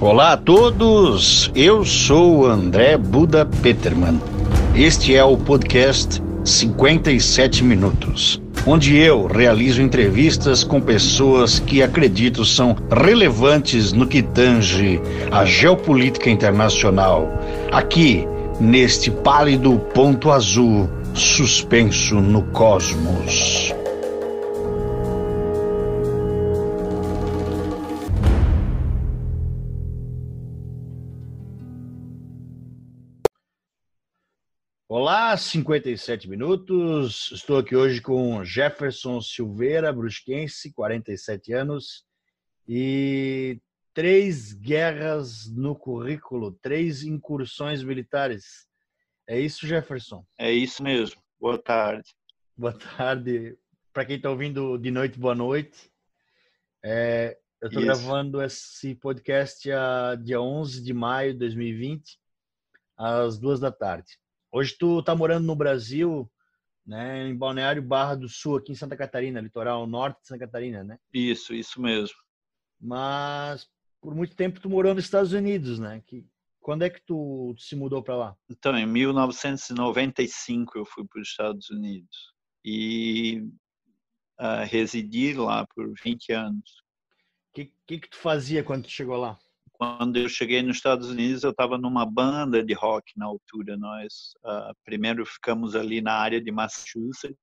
Olá a todos, eu sou André Buda Peterman. Este é o podcast 57 Minutos, onde eu realizo entrevistas com pessoas que acredito são relevantes no que tange a geopolítica internacional, aqui neste pálido ponto azul suspenso no cosmos. Olá, 57 minutos. Estou aqui hoje com Jefferson Silveira, brusquense, 47 anos, e 3 guerras no currículo, 3 incursões militares. É isso, Jefferson? É isso mesmo. Boa tarde. Boa tarde. Para quem está ouvindo de noite, boa noite. Eu estou gravando esse podcast dia 11 de maio de 2020, às 2 da tarde. Hoje tu tá morando no Brasil, né, em Balneário Barra do Sul, aqui em Santa Catarina, litoral norte de Santa Catarina, né? Isso mesmo. Mas por muito tempo tu morou nos Estados Unidos, né? Quando é que tu se mudou para lá? Então, em 1995 eu fui para os Estados Unidos e residi lá por 20 anos. O que tu fazia quando tu chegou lá? Quando eu cheguei nos Estados Unidos, eu estava numa banda de rock na altura. Nós primeiro ficamos ali na área de Massachusetts,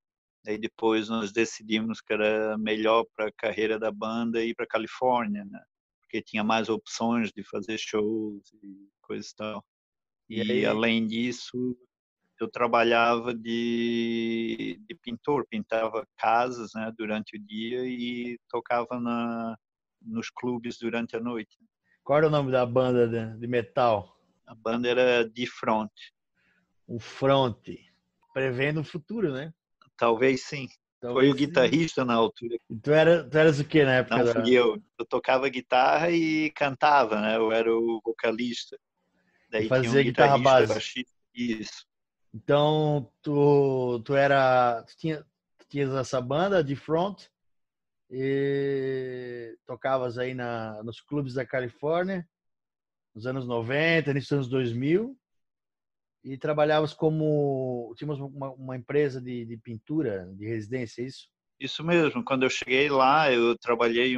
e depois nós decidimos que era melhor para a carreira da banda ir para a Califórnia, né? Porque tinha mais opções de fazer shows e coisa e tal. E além disso, eu trabalhava de pintor, pintava casas, né, durante o dia e tocava nos clubes durante a noite. Qual era o nome da banda de metal? A banda era De Front. O Front. Prevendo o futuro, né? Talvez sim. Foi o guitarrista na altura. E tu eras o que na época? Não fui eu. Eu tocava guitarra e cantava, né? Eu era o vocalista. Daí fazia tinha um guitarra base. Baixista. Isso. Então, tu tinhas essa banda de front e tocavas aí nos clubes da Califórnia, nos anos 90, nos anos 2000, e trabalhavas tínhamos uma empresa de pintura, de residência, é isso? Isso mesmo. Quando eu cheguei lá, eu trabalhei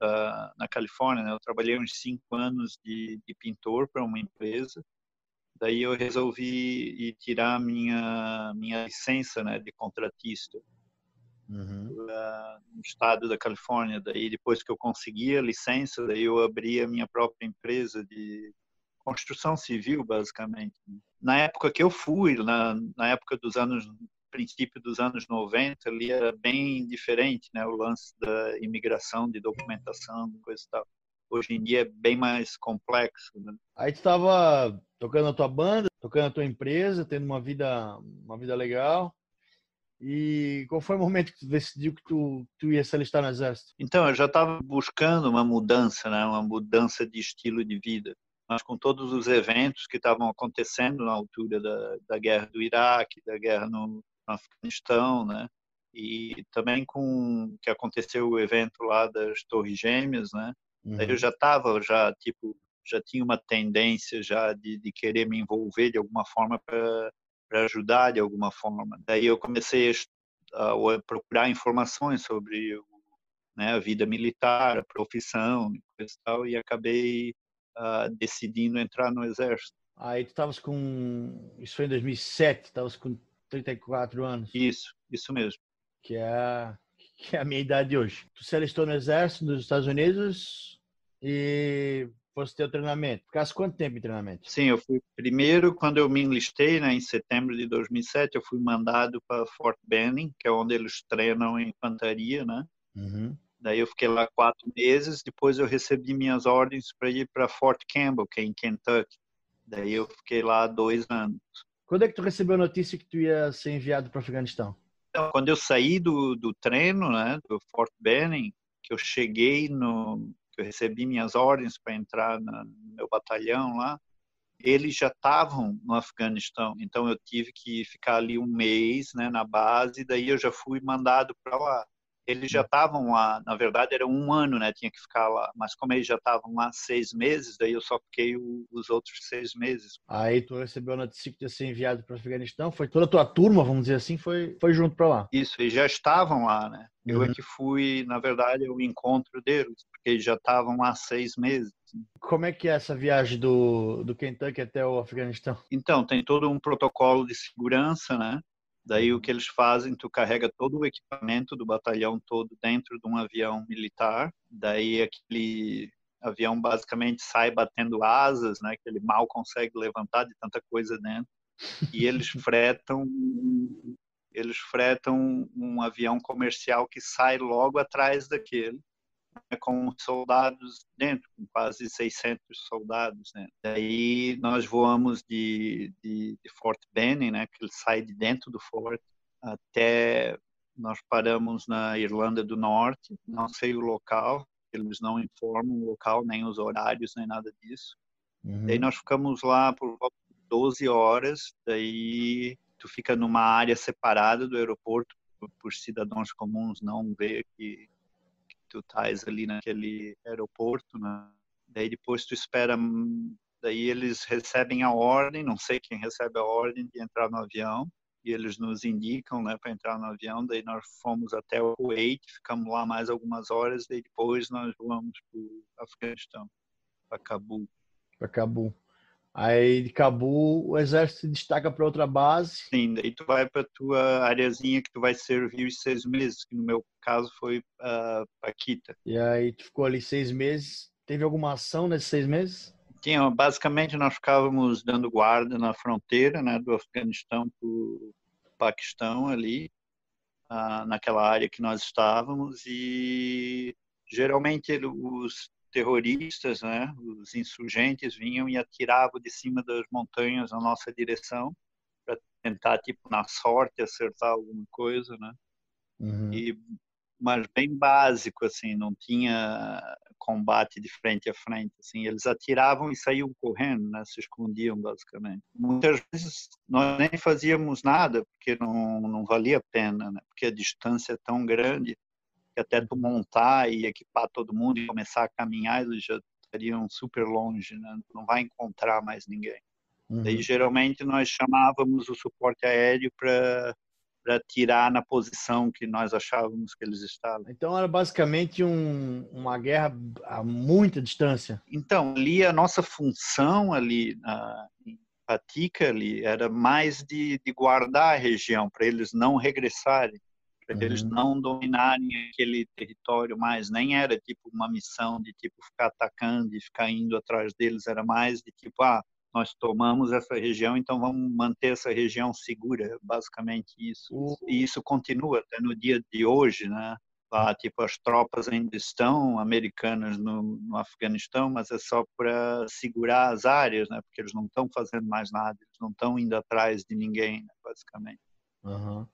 na Califórnia, né? Eu trabalhei uns 5 anos de pintor para uma empresa. Daí eu resolvi ir tirar minha licença, né, de contratista no estado da Califórnia. Daí depois que eu consegui a licença, daí eu abri a minha própria empresa de construção civil, basicamente. Na época que eu fui, na época princípio dos anos 90, ali era bem diferente, né, o lance da imigração, de documentação, coisa e tal. Hoje em dia é bem mais complexo, né? Aí tu estava tocando a tua banda, tocando a tua empresa, tendo uma vida legal. E qual foi o momento que tu decidiu que tu ia se alistar no exército? Então, eu já estava buscando uma mudança, né? Uma mudança de estilo de vida. Mas com todos os eventos que estavam acontecendo na altura da guerra do Iraque, da guerra no Afeganistão, né? E também com que aconteceu o evento lá das Torres Gêmeas, né? Daí eu já tinha uma tendência já de querer me envolver de alguma forma para ajudar de alguma forma. Daí eu comecei a procurar informações sobre, né, a vida militar, a profissão e coisa e tal, e acabei decidindo entrar no exército. Aí tu estavas isso foi em 2007, estavas com 34 anos. Isso mesmo. Que é a minha idade hoje. Tu se alistou no exército nos Estados Unidos e fosse ter o treinamento. Ficasse quanto tempo em treinamento? Sim, eu fui primeiro, quando eu me enlistei, né, em setembro de 2007, eu fui mandado para Fort Benning, que é onde eles treinam em infantaria, né? Daí eu fiquei lá 4 meses, depois eu recebi minhas ordens para ir para Fort Campbell, que é em Kentucky. Daí eu fiquei lá 2 anos. Quando é que tu recebeu a notícia que tu ia ser enviado para o Afeganistão? Então, quando eu saí do treino, né, do Fort Benning, que eu cheguei que eu recebi minhas ordens para entrar no meu batalhão lá, eles já estavam no Afeganistão. Então eu tive que ficar ali um mês, né, na base, daí eu já fui mandado para lá. Eles já estavam lá, na verdade era 1 ano, né? Tinha que ficar lá. Mas como eles já estavam lá 6 meses, daí eu só fiquei os outros 6 meses. Aí tu recebeu a notícia que ia ser enviado para o Afeganistão, foi toda a tua turma, vamos dizer assim, foi junto para lá. Isso, eles já estavam lá, né? Eu é Uhum. que fui, na verdade, ao encontro deles, porque eles já estavam lá 6 meses. Como é que é essa viagem do Kentucky até o Afeganistão? Então, tem todo um protocolo de segurança, né? Daí o que eles fazem, tu carrega todo o equipamento do batalhão todo dentro de um avião militar. Daí aquele avião basicamente sai batendo asas, né? Que ele mal consegue levantar de tanta coisa dentro. E eles fretam um avião comercial que sai logo atrás daquele, né, com soldados dentro, com quase 600 soldados, né? Daí nós voamos de Fort Benning, né, que ele sai de dentro do forte, até nós paramos na Irlanda do Norte, não sei o local, eles não informam o local, nem os horários, nem nada disso. Daí nós ficamos lá por volta de 12 horas, daí tu fica numa área separada do aeroporto, por cidadãos comuns não ver que tu estás ali naquele aeroporto, né? Daí depois tu espera, daí eles recebem a ordem, não sei quem recebe a ordem de entrar no avião, e eles nos indicam, né, para entrar no avião. Daí nós fomos até o Kuwait, ficamos lá mais algumas horas, daí depois nós vamos para o Afeganistão, para Cabul. Para Cabul. Aí de Cabul o exército se destaca para outra base. Sim, daí tu vai para tua areazinha que tu vai servir os 6 meses, que no meu caso foi Paquita. E aí tu ficou ali 6 meses. Teve alguma ação nesses 6 meses? Basicamente nós ficávamos dando guarda na fronteira, né, do Afeganistão para o Paquistão ali, naquela área que nós estávamos, e geralmente os terroristas, né, os insurgentes vinham e atiravam de cima das montanhas na nossa direção para tentar, tipo, na sorte acertar alguma coisa, né? Uhum. Mas bem básico, assim, não tinha combate de frente a frente, assim, eles atiravam e saíam correndo, né, se escondiam basicamente. Muitas vezes nós nem fazíamos nada, porque não valia a pena, né, porque a distância é tão grande que até tu montar e equipar todo mundo e começar a caminhar, eles já estariam super longe, né, não vai encontrar mais ninguém. Uhum. Daí geralmente nós chamávamos o suporte aéreo para tirar na posição que nós achávamos que eles estavam. Então era basicamente uma guerra a muita distância. Então, ali a nossa função ali em Patica ali era mais de guardar a região, para eles não regressarem, para eles não dominarem aquele território mais. Nem era tipo uma missão de tipo ficar atacando e ficar indo atrás deles, era mais de tipo, nós tomamos essa região, então vamos manter essa região segura, basicamente isso. E isso continua até no dia de hoje, né? Lá, tipo, as tropas ainda estão americanas no Afeganistão, mas é só para segurar as áreas, né? Porque eles não estão fazendo mais nada, eles não estão indo atrás de ninguém, né? Basicamente. Uhum.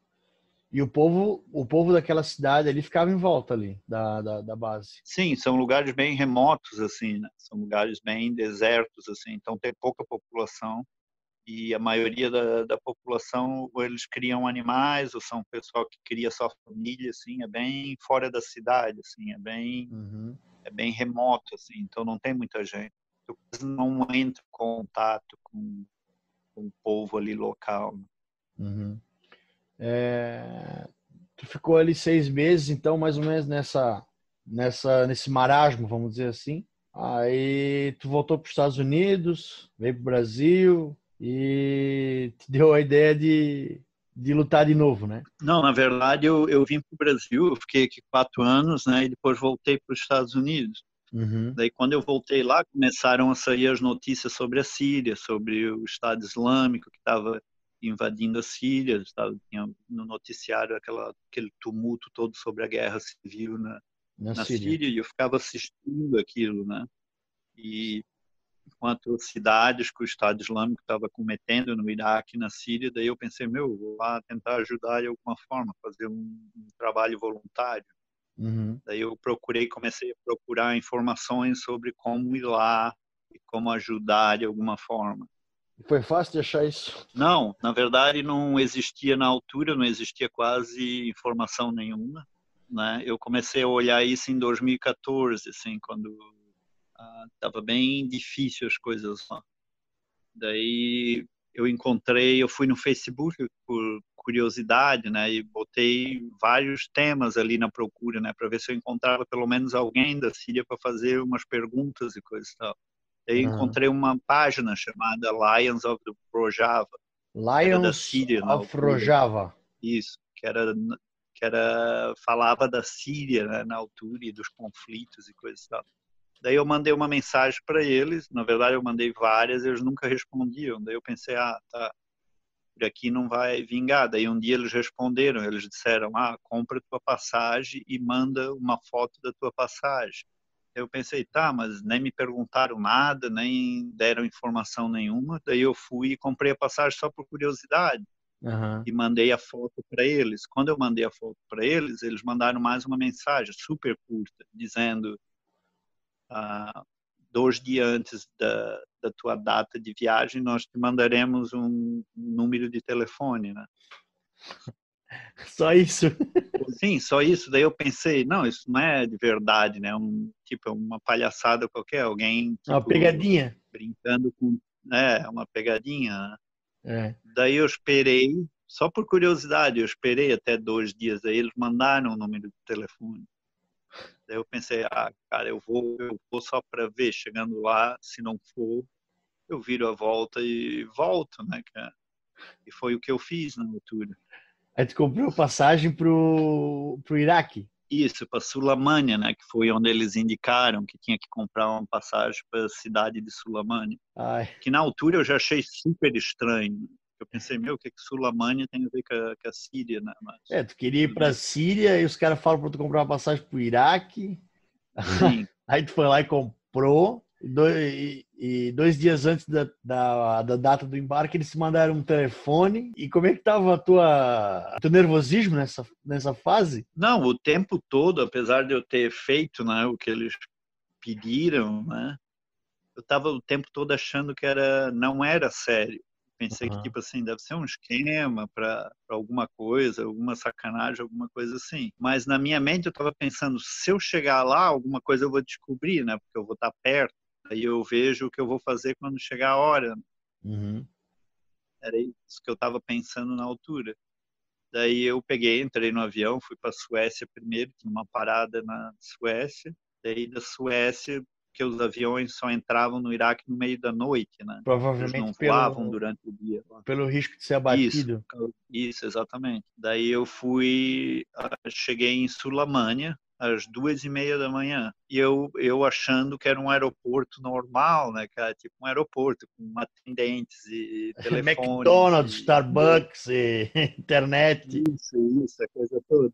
E o povo daquela cidade ali ficava em volta ali da base. Sim, são lugares bem remotos, assim, né? São lugares bem desertos, assim, então tem pouca população. E a maioria da população, ou eles criam animais, ou são pessoal que cria só família, assim, é bem fora da cidade, assim, é bem remoto, assim, então não tem muita gente. Tu quase não entra em contato com o povo ali local. Uhum. Tu ficou ali 6 meses, então, mais ou menos nesse marasmo, vamos dizer assim. Aí tu voltou para os Estados Unidos, veio para o Brasil e te deu a ideia de lutar de novo, né? Não, na verdade eu vim para o Brasil, eu fiquei aqui 4 anos, né, e depois voltei para os Estados Unidos. Daí quando eu voltei lá, começaram a sair as notícias sobre a Síria, sobre o Estado Islâmico que estava invadindo a Síria, tinha no noticiário aquele tumulto todo sobre a guerra civil na Síria, e eu ficava assistindo aquilo, né? E com atrocidades que o Estado Islâmico estava cometendo no Iraque e na Síria, daí eu pensei, vou lá tentar ajudar de alguma forma, fazer um trabalho voluntário. Daí eu comecei a procurar informações sobre como ir lá e como ajudar de alguma forma. Foi fácil de achar isso? Não, na verdade não existia na altura, não existia quase informação nenhuma. né? Eu comecei a olhar isso em 2014, assim, quando estava bem difícil as coisas lá. Daí eu fui no Facebook por curiosidade, né? E botei vários temas ali na procura, né? Para ver se eu encontrava pelo menos alguém da Síria para fazer umas perguntas e coisas e tal. Daí encontrei uma página chamada Lions of the Rojava, que era da Lions Síria na of altura. Rojava. Isso, falava da Síria, né, na altura e dos conflitos e coisas e tal. Daí eu mandei uma mensagem para eles, na verdade eu mandei várias, eles nunca respondiam. Daí eu pensei, tá, por aqui não vai vingar. Daí um dia eles responderam, eles disseram, compra tua passagem e manda uma foto da tua passagem. Eu pensei, tá, mas nem me perguntaram nada, nem deram informação nenhuma. Daí eu fui e comprei a passagem só por curiosidade. Uhum. E mandei a foto para eles. Quando eu mandei a foto para eles, eles mandaram mais uma mensagem super curta, dizendo 2 dias antes da tua data de viagem, nós te mandaremos um número de telefone, né? Só isso. Sim, só isso. Daí eu pensei, não, isso não é de verdade, né? Tipo, uma palhaçada qualquer, alguém Uma tipo pegadinha. brincando com, uma pegadinha, né? É. Daí eu esperei, só por curiosidade, eu esperei até 2 dias. Aí eles mandaram o número de telefone. Daí eu pensei, cara, eu vou só para ver. Chegando lá, se não for, eu viro a volta e volto, né, cara? E foi o que eu fiz na altura. Aí tu comprou passagem pro Iraque. Isso, para Sulamânia, né, que foi onde eles indicaram que tinha que comprar uma passagem para a cidade de Sulamânia. Ai. Que na altura eu já achei super estranho. Eu pensei, o que Sulamânia tem a ver com a Síria, né? Mas, Tu queria ir pra Síria e os caras falam pra tu comprar uma passagem pro Iraque. sim. Aí tu foi lá e comprou. E 2 dias antes da data do embarque, eles te mandaram um telefone. E como é que tava teu nervosismo nessa fase? Não, o tempo todo, apesar de eu ter feito, né, o que eles pediram, né, eu estava o tempo todo achando que não era sério. Pensei que, tipo assim, deve ser um esquema para alguma coisa, alguma sacanagem, alguma coisa assim. Mas na minha mente eu estava pensando, se eu chegar lá, alguma coisa eu vou descobrir, né? Porque eu vou estar perto. Aí eu vejo o que eu vou fazer quando chegar a hora. Uhum. Era isso que eu estava pensando na altura. Daí eu entrei no avião, fui para a Suécia primeiro, tinha uma parada na Suécia. Daí da Suécia, que os aviões só entravam no Iraque no meio da noite, né? Eles não Provavelmente voavam durante o dia. pelo risco de ser Isso, abatido. isso, exatamente. Daí eu cheguei em Sulamânia às 2:30 da manhã. E eu achando que era um aeroporto normal, né, cara? Tipo um aeroporto com atendentes e telefones. McDonald's, Starbucks, internet. Isso, a coisa toda.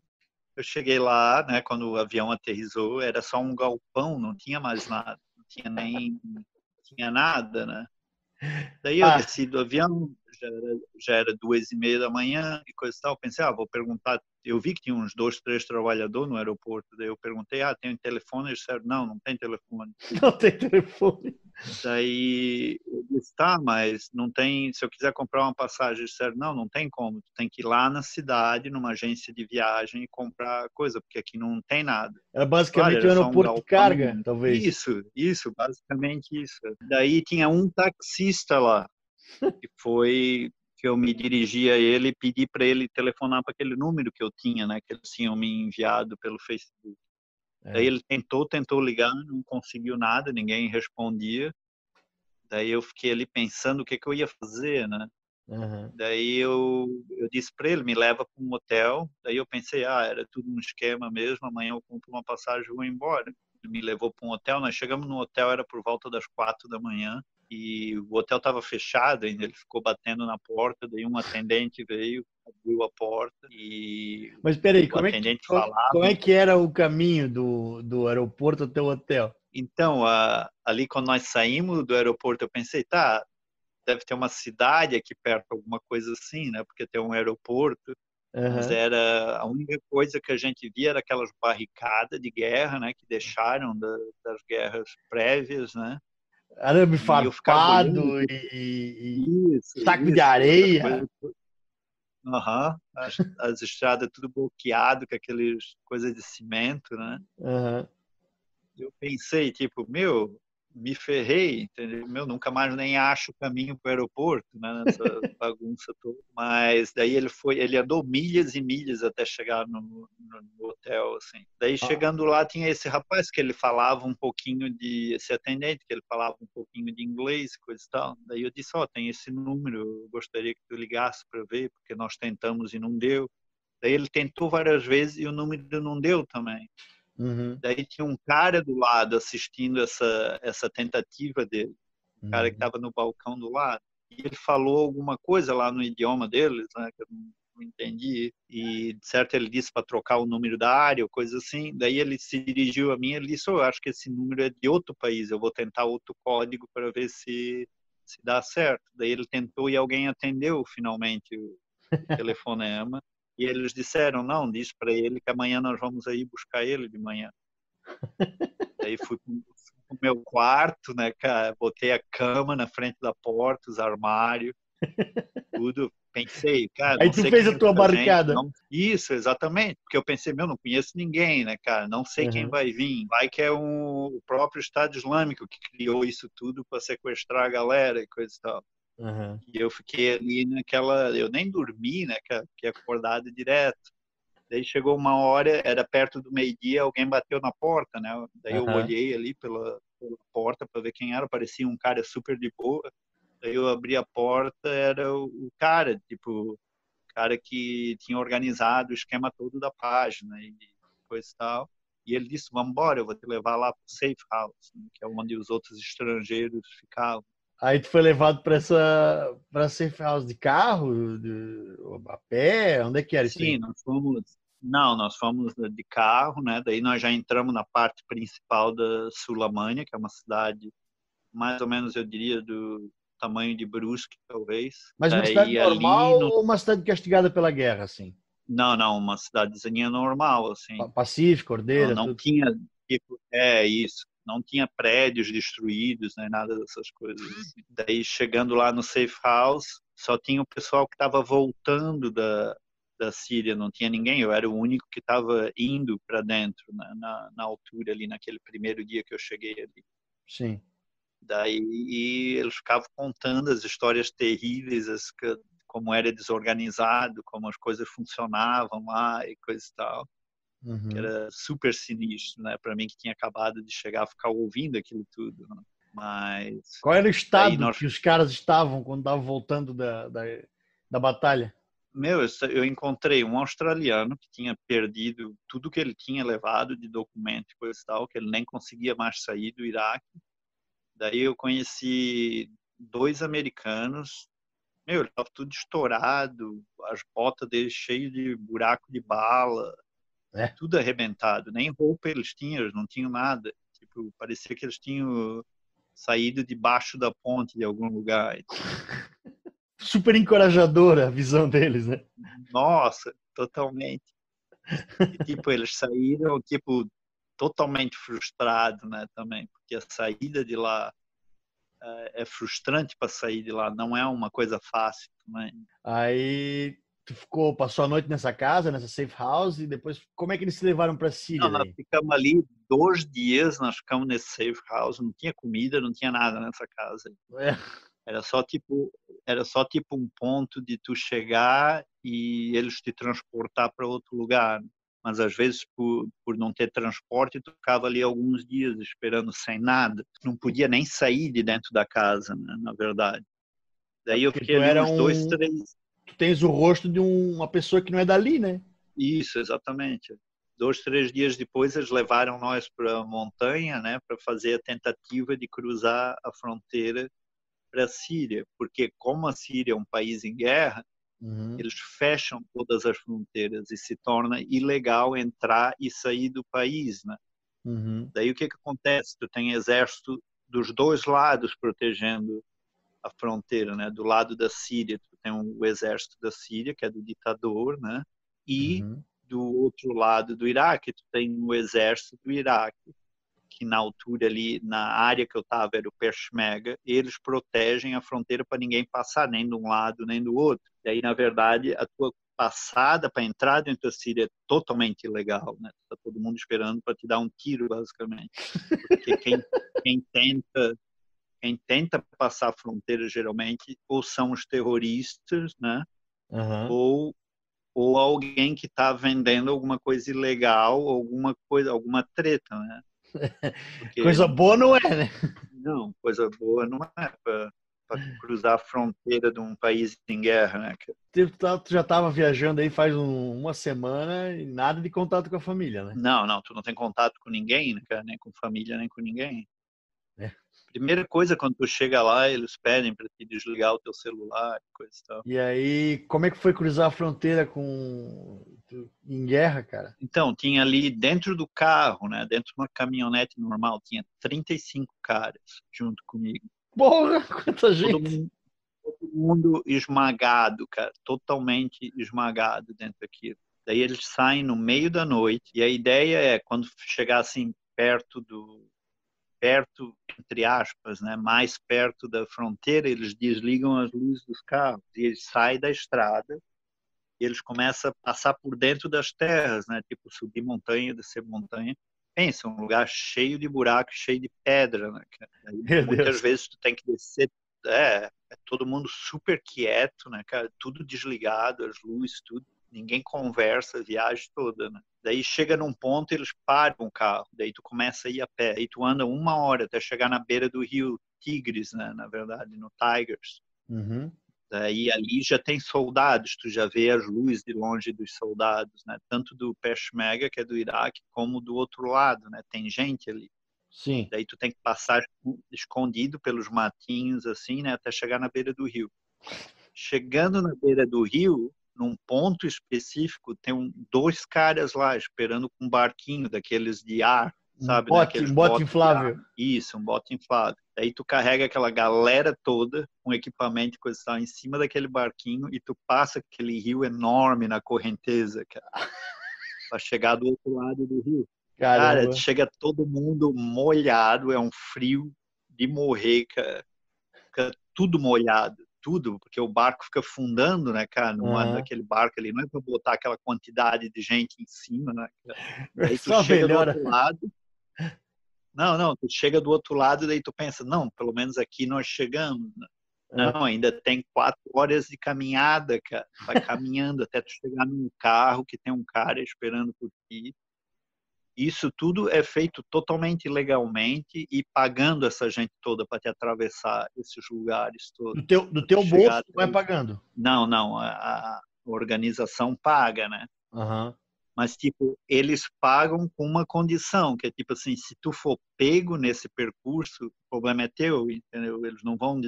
Eu cheguei lá, né, quando o avião aterrissou, era só um galpão, não tinha mais nada, não tinha nada, né? Daí eu desci do avião, já era 2:30 da manhã e coisa e tal. Pensei, vou perguntar. Eu vi que tinha uns 2, 3 trabalhadores no aeroporto. Daí eu perguntei, tem um telefone? Eles disseram, não tem telefone. Não tem telefone. Daí eu disse, mas não tem. Se eu quiser comprar uma passagem, eles disseram, não tem como. Tu tem que ir lá na cidade, numa agência de viagem e comprar coisa, porque aqui não tem nada. Era basicamente um era só um aeroporto de galpão. carga, talvez. Isso, basicamente isso. Daí tinha um taxista lá, que eu me dirigi a ele e pedi para ele telefonar para aquele número que eu tinha, né, que eles tinham me enviado pelo Facebook. Daí ele tentou ligar, não conseguiu nada, ninguém respondia. Daí eu fiquei ali pensando o que eu ia fazer, né? Uhum. Daí eu disse para ele, me leva para um hotel. Daí eu pensei, era tudo um esquema mesmo, amanhã eu compro uma passagem e vou embora. Ele me levou para um hotel, nós chegamos no hotel, era por volta das 4 da manhã, e o hotel estava fechado ainda, ele ficou batendo na porta, daí um atendente veio, abriu a porta e Mas peraí, o atendente falava. como é que era o caminho do aeroporto até o hotel? Então, ali quando nós saímos do aeroporto, eu pensei, deve ter uma cidade aqui perto, alguma coisa assim, né? Porque tem um aeroporto. Mas a única coisa que a gente via era aquelas barricadas de guerra, né? Que deixaram das guerras prévias, né? Arame E eu ficava farpado olhando. e Isso, saco de essa areia. coisa. Aham, as estradas tudo bloqueado com aqueles coisas de cimento, né? Aham. Eu pensei, tipo, meu, me ferrei, entendeu? Meu, nunca mais nem acho o caminho para o aeroporto, né, nessa bagunça toda. Mas daí ele andou milhas e milhas até chegar no hotel, assim. Daí Ah, chegando lá tinha esse rapaz que ele falava um pouquinho esse atendente, que ele falava um pouquinho de inglês, coisa e tal. Daí eu disse, ó, tem esse número, eu gostaria que tu ligasse para ver, porque nós tentamos e não deu. Daí ele tentou várias vezes e o número não deu também. uhum, Daí tinha um cara do lado assistindo essa tentativa dele, um cara que uhum. estava no balcão do lado. E ele falou alguma coisa lá no idioma deles, né, que eu não entendi. E, de certo, ele disse para trocar o número da área ou coisa assim. Daí ele se dirigiu a mim e disse, eu acho que esse número é de outro país, eu vou tentar outro código para ver se dá certo. Daí ele tentou e alguém atendeu finalmente o telefonema. E eles disseram, não, diz para ele que amanhã nós vamos aí buscar ele de manhã. Daí fui pro meu quarto, né, cara? Botei a cama na frente da porta, os armários, tudo. Pensei, cara, Aí não tu sei fez quem a é tua essa gente. barricada. Não... Isso, exatamente. Porque eu pensei, meu, não conheço ninguém, né, cara? Não sei quem Uhum, vai vir. Vai que é o próprio Estado Islâmico que criou isso tudo para sequestrar a galera e coisa e tal. uhum. E eu fiquei ali naquela. Eu nem dormi, né, cara? Fiquei acordado direto. Daí chegou uma hora, era perto do meio-dia, alguém bateu na porta, né? Daí eu Aham. olhei ali pela porta para ver quem era, parecia um cara super de boa. Daí eu abri a porta, era o cara, tipo, o cara que tinha organizado o esquema todo da página e coisa e tal. E ele disse: Vamos embora, eu vou te levar lá para o Safe House, né? Que é onde os outros estrangeiros ficavam. Aí tu foi levado para safe house de carro, a pé, onde é que era isso Sim, aí? nós fomos. Não, nós fomos de carro, né? Daí nós já entramos na parte principal da Sulamânia, que é uma cidade mais ou menos, eu diria, do tamanho de Brusque, talvez. Mas uma cidade Daí ali, normal ou uma cidade castigada pela guerra, assim? não, uma cidadezinha normal, assim. Pacífico, Não, ordeira, não tudo. tinha, tipo, é isso. Não tinha prédios destruídos, nem nada dessas coisas. Assim. Daí, chegando lá no Safe House, só tinha o pessoal que estava voltando da Síria, não tinha ninguém. Eu era o único que estava indo para dentro, na altura ali, naquele primeiro dia que eu cheguei ali. Sim. Daí eles ficavam contando as histórias terríveis, como era desorganizado, como as coisas funcionavam lá e coisa e tal, que Uhum. era super sinistro, né? Para mim que tinha acabado de chegar, ficar ouvindo aquilo tudo, né? Mas Qual era o daí estado nós, que os caras estavam quando estavam voltando da batalha? meu, eu encontrei um australiano que tinha perdido tudo que ele tinha levado de documento e coisa e tal, que ele nem conseguia mais sair do Iraque. Daí eu conheci dois americanos. Meu, ele tava tudo estourado, as botas dele cheias de buraco de bala, É. tudo arrebentado. Nem roupa eles tinham, eles não tinham nada. Tipo, parecia que eles tinham saído debaixo da ponte de algum lugar. Super encorajadora a visão deles, né? Nossa, totalmente. E, tipo, eles saíram, tipo, totalmente frustrados, né, também, porque a saída de lá é frustrante para sair de lá, não é uma coisa fácil também. Aí tu passou a noite nessa casa, nessa safe house, e depois como é que eles se levaram para Síria Não, nós daí? ficamos ali 2 dias, nós ficamos nesse safe house, não tinha comida, não tinha nada nessa casa. É. Era só tipo, era só tipo um ponto de tu chegar e eles te transportar para outro lugar. Mas às vezes por não ter transporte, tu ficava ali alguns dias esperando sem nada. Não podia nem sair de dentro da casa, né, na verdade. É Daí eu porque fiquei tu ali era uns dois, um, três. tu tens o rosto de uma pessoa que não é dali, né? Isso, exatamente. 2, 3 dias depois, eles levaram nós para a montanha, né, para fazer a tentativa de cruzar a fronteira para a Síria, porque como a Síria é um país em guerra, Uhum, eles fecham todas as fronteiras e se torna ilegal entrar e sair do país, né? uhum, Daí o que acontece? Tu tem exército dos dois lados protegendo a fronteira, né? Do lado da Síria, tu tem o exército da Síria, que é do ditador, né? E uhum. do outro lado do Iraque, tu tem o exército do Iraque, que na altura ali, na área que eu estava, era o Peshmerga, eles protegem a fronteira para ninguém passar, nem de um lado, nem do outro. Daí, na verdade, a tua passada para entrar dentro da Síria é totalmente ilegal, né? Está todo mundo esperando para te dar um tiro, basicamente. Porque quem tenta passar a fronteira, geralmente, ou são os terroristas, né? Uhum. Ou alguém que está vendendo alguma coisa ilegal, alguma treta, né? Porque Coisa boa não é, né? não, coisa boa não é para cruzar a fronteira de um país em guerra, né? Tu já estava viajando aí faz uma semana e nada de contato com a família, né? Não, tu não tem contato com ninguém, né, cara? Nem com família, nem com ninguém. É. Primeira coisa, quando tu chega lá, eles pedem para te desligar o teu celular, coisa e tal. E aí, como é que foi cruzar a fronteira em guerra, cara? Então, tinha ali dentro do carro, né, dentro de uma caminhonete normal, tinha 35 caras junto comigo. Porra, quanta Todo gente! mundo, todo mundo esmagado, cara, totalmente esmagado dentro daquilo. Daí eles saem no meio da noite e a ideia é, quando chegassem perto, entre aspas, né, mais perto da fronteira, eles desligam as luzes dos carros e eles saem da estrada e eles começam a passar por dentro das terras, né, tipo subir montanha, descer montanha. Pensa, um lugar cheio de buracos, cheio de pedra, né, cara? Aí, Meu muitas Deus. vezes tu tem que descer, é todo mundo super quieto, né, cara? Tudo desligado, as luzes, tudo. Ninguém conversa a viagem toda, né? Daí chega num ponto, eles param o carro, daí tu começa a ir a pé, aí tu anda 1 hora até chegar na beira do rio Tigres, né, na verdade, no Tigers. Uhum. Daí ali já tem soldados, tu já vê as luzes de longe dos soldados, né? Tanto do Peshmerga, que é do Iraque, como do outro lado, né? Tem gente ali. Sim. Daí tu tem que passar escondido pelos matinhos, assim, né? Até chegar na beira do rio. Chegando na beira do rio, num ponto específico, tem dois caras lá esperando com um barquinho daqueles de ar, sabe, né? Aqueles Um bote botes de ar. inflável. Isso, um bote inflável. Daí tu carrega aquela galera toda com equipamento e coisa tal em cima daquele barquinho e tu passa aquele rio enorme na correnteza, cara, para chegar do outro lado do rio. Cara, Caramba. chega todo mundo molhado, é um frio de morrer, cara. Fica tudo molhado, tudo, porque o barco fica afundando, né, cara, Uhum. naquele barco ali, não é para botar aquela quantidade de gente em cima, né, cara? Daí tu Só chega do melhora. outro lado, não, tu chega do outro lado, daí tu pensa, não, pelo menos aqui nós chegamos, né? É. Não, ainda tem 4 horas de caminhada, cara. Vai caminhando até tu chegar num carro que tem um cara esperando por ti. Isso tudo é feito totalmente legalmente e pagando essa gente toda para te atravessar esses lugares todos, Do para tu teu chegar bolso, tu até vai ali. pagando. Não, a organização paga, né? Uhum. Mas, tipo, eles pagam com uma condição, que é tipo assim, se tu for pego nesse percurso, o problema é teu, entendeu? Eles não vão,